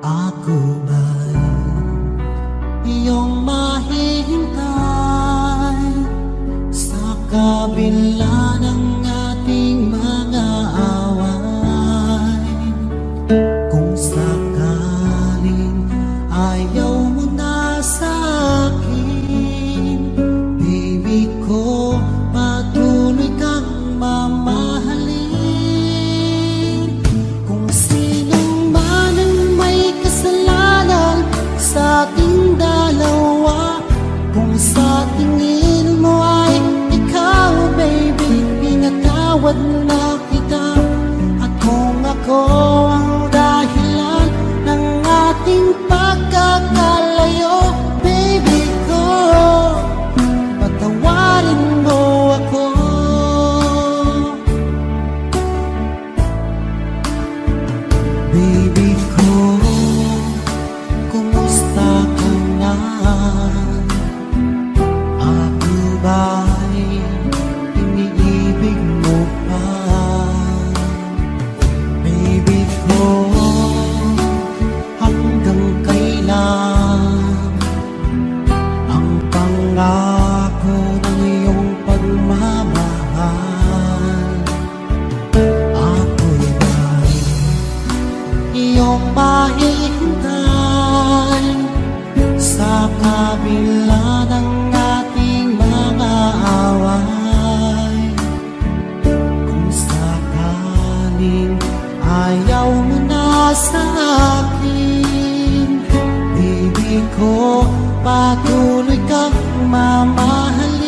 Ako ba'y iyong mahihintay sa kabila ng ating mga away? Kung sakaling ayaw mo na sa akin, baby ko, patuloy kang mamahalin. Kung sinong man ang may kasalanan sa ating dalawa, kung sa tingin mo ay ikaw, baby, pinatawad na kita. At kung ako ang dahilan ng ating pagkakalayo, baby ko, patawarin mo ako. Baby ko, kumusta ka na? Ako ba'y iniibig mo pa? Baby ko, hanggang kailan ang pangako ng iyong pagmamahal? Ako'y ba'y iyong mahihintay sa kabila ng ating mga away? Kung sakaling ayaw mo na sa akin, baby ko, patuloy kang mamahalin.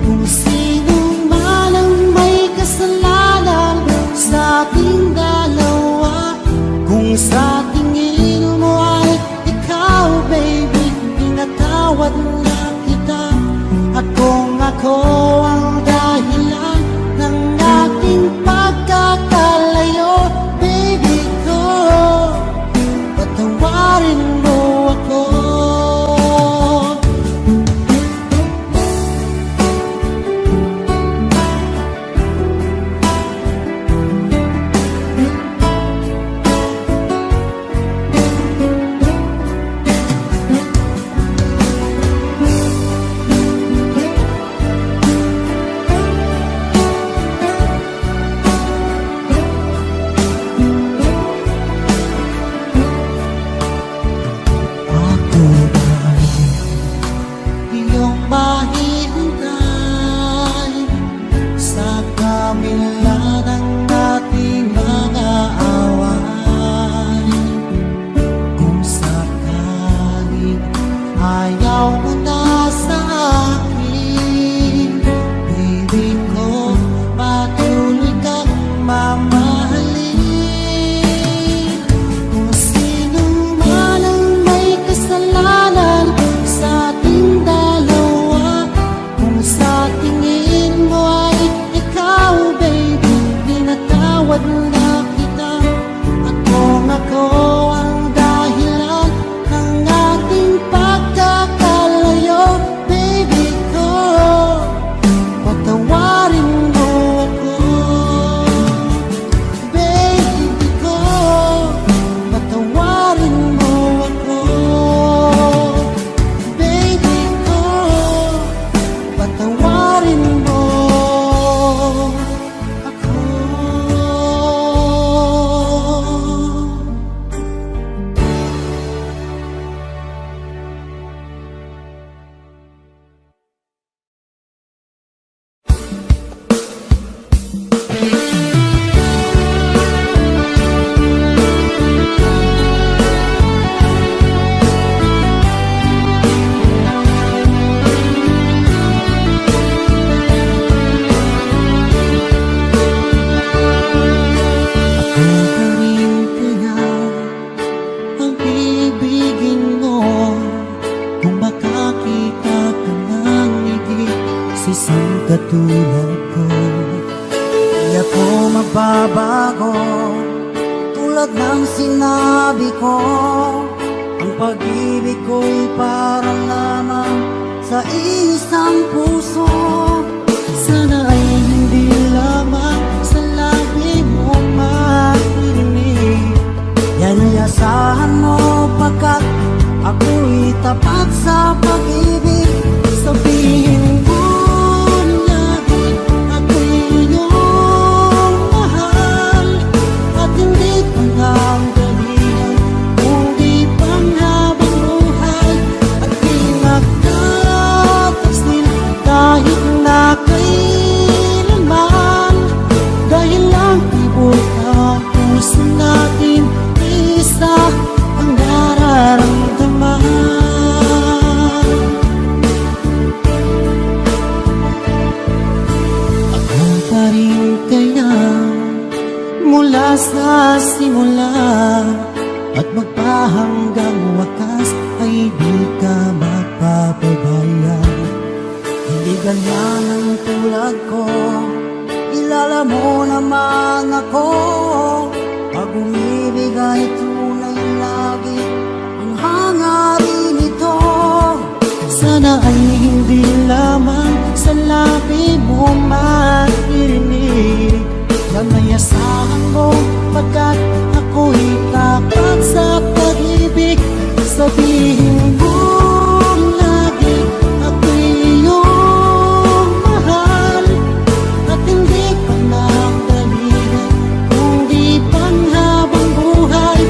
Kung sino man ang may kasalanan sa ating dalawa, kung sa tingin mo ay ikaw, baby, pinatawad na kita. At kung ako ang dahilan ng ating pagkakalayo, tulad ko. Di ako magbabago, tulad ng sinabi ko. Ang pag-ibig ko'y parang lamang sa isang puso. Sana ay hindi lamang sa labi mo maririnig. Yan ay asahan mo pagkat ako'y tapat sa pag-ibig. Sabihin mo lagi ako'y iyong mahal, at hindi pa ng galingan kundi panghabang buhay. At di magtataksil kahit na kailanman, dahil lang tibok ang puso natin isa ang nararamdaman. Ako pa rin kaya mula sa simula, at magpahanggang wakas ay di ka magpapabaya. Hindi ganyan ang tulad ko, kilala mo naman ako. Pag umibig ay tunay lagi ang hangarin nito. Sana ay hindi lamang sa labi mo maririnig. Yan ay asahan mo pagkat ako'y tapat sa pag-ibig. Sabihin mo lagi ako'y iyong mahal, at hindi pa ng galingan kundi panghabang buhay.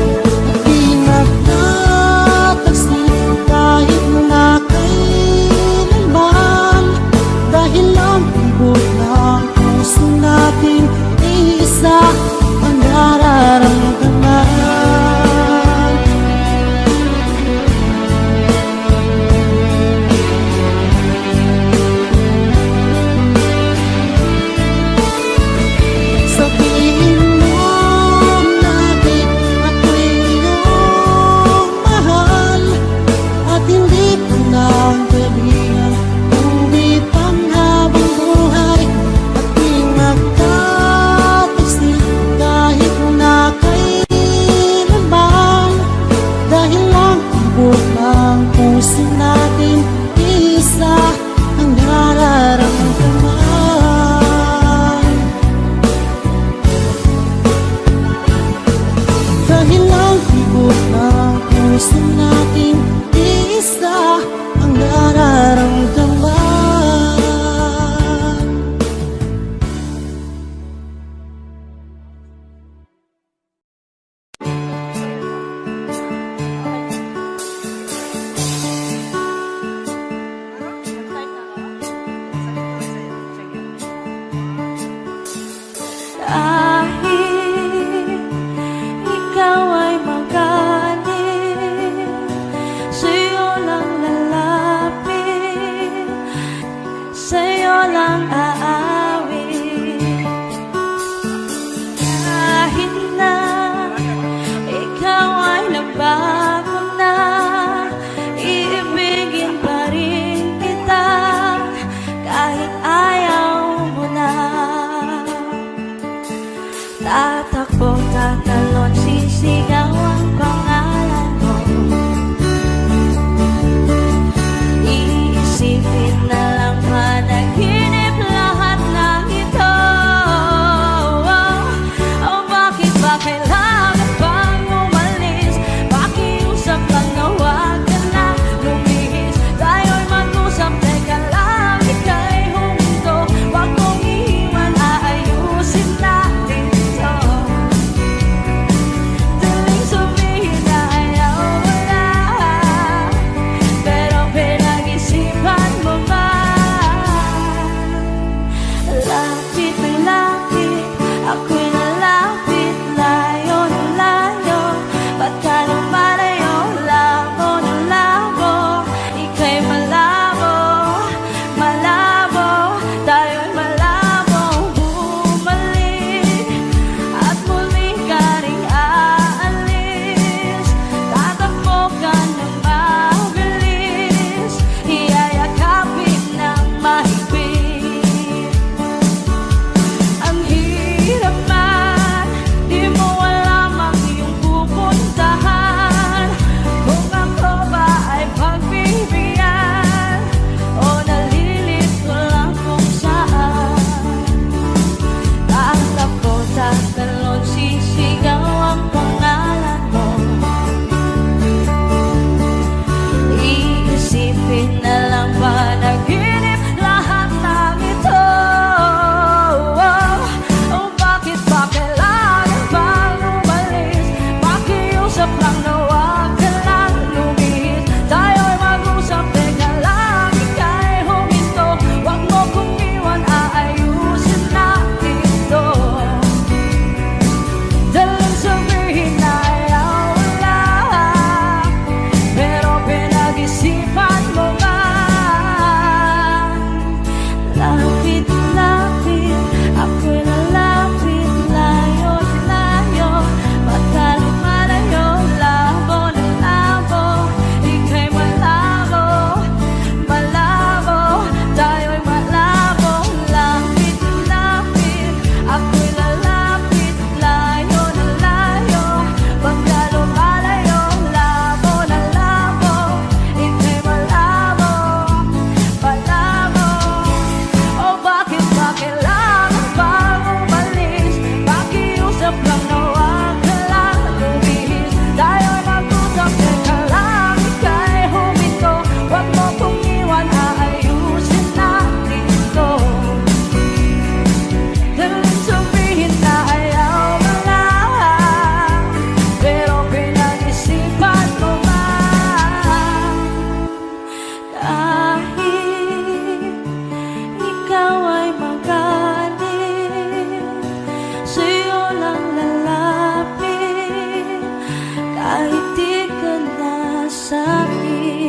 kahit di ka na sa'kin.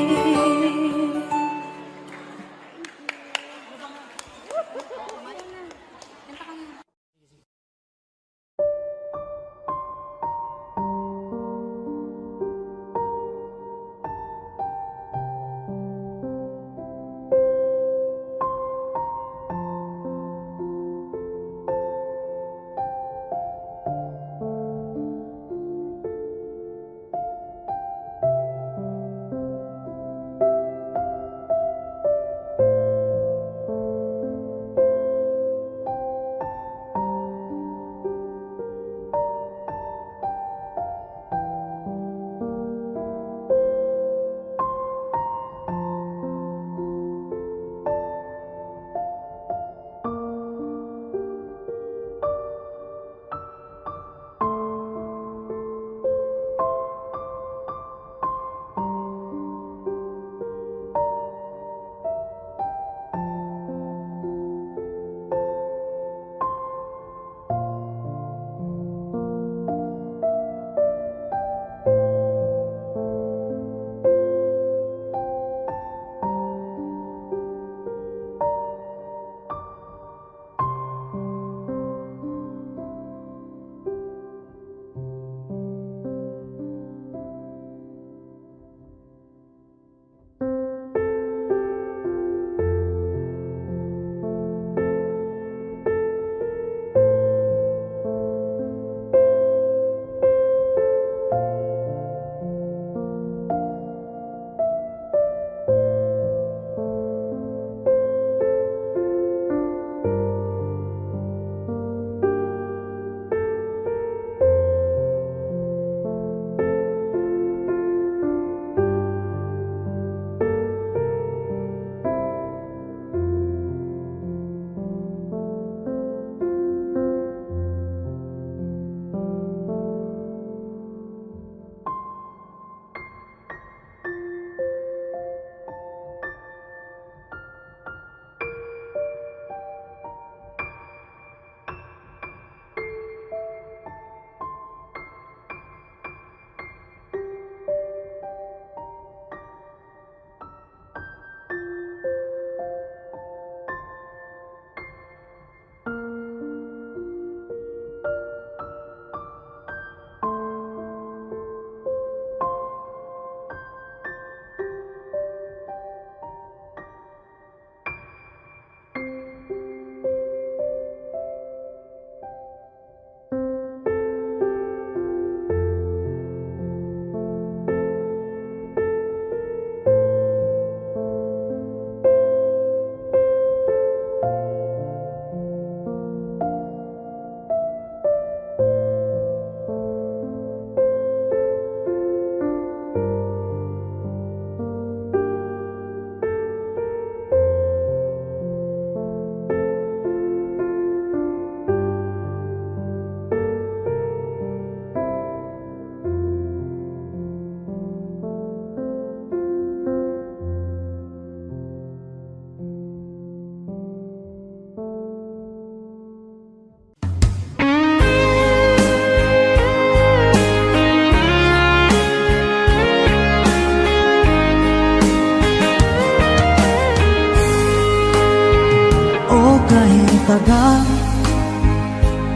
tagal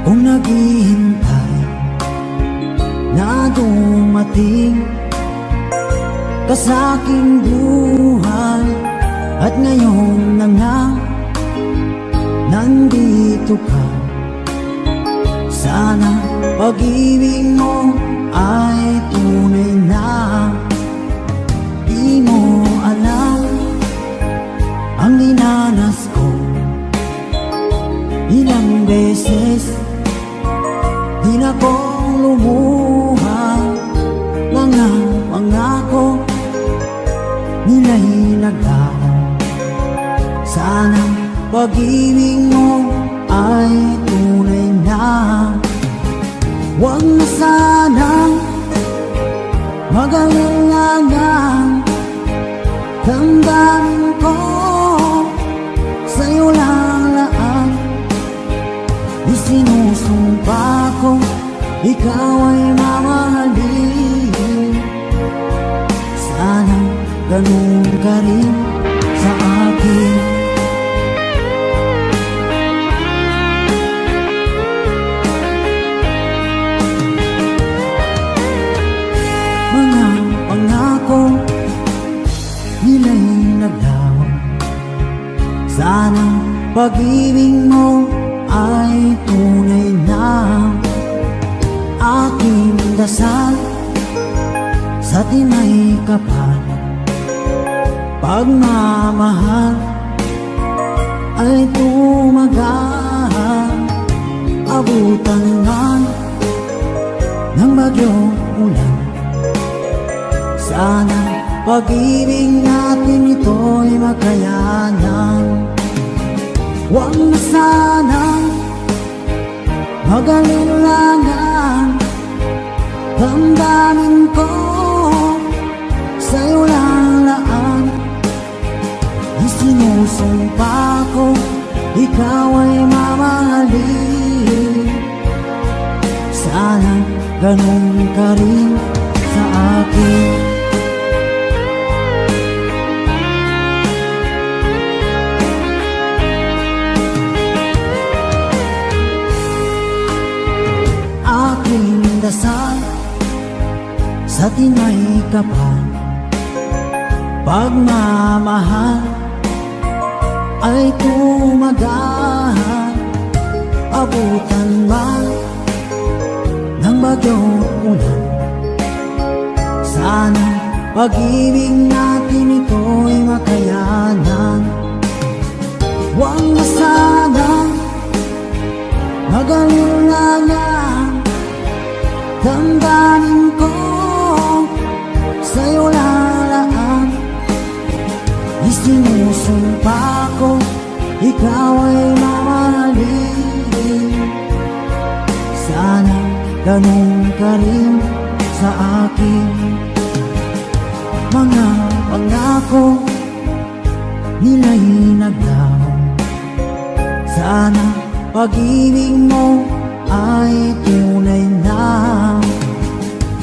kong naghihintay na dumating ka sa aking buhay. At ngayon na nga nandito ka. Sana pag-ibig mo ay tunay na. Di mo alam ang dinanas ko. Ilang beses di na kong lumuha. Mga pangako nila'y naglaho. Sana pag-ibig mo ay tunay na. Huwag na sanang mag-alangan. Damdamin ko sa'yo lang lahat. Isinusumpa ko ikaw ay mamahalin ganun ka rin sa akin. Mga pangako nila'y naglaw, sana pag-ibig mo ay tunay na. Aking dasal sa tinay kapal, pagmamahal ay tumagal. Abutan man ng bagyong ulan, sana pag-ibig natin ito'y makayanan. Huwag na sanang mag-alilangan, damdamin ko sa'yo lang laan. Isinusumpa ko, ikaw ay mamahalin. Sana ganun ka rin sa akin. Aking dasal sa tinay kapal, pagmamahal ay tumagal. Abutan man ng bagyong ulan, sana pag-ibig natin ito'y makayanan. Huwag na sanang mag-alilangan, damdamin ko sa'yo lalaan. Isinusumpa ko, ikaw ay mamahalin. Sana ganun ka rin sa akin. Mga pangako nila'y naglaw, sana pag-ibig mo ay tunay na.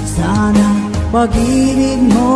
Sana pag-ibig mo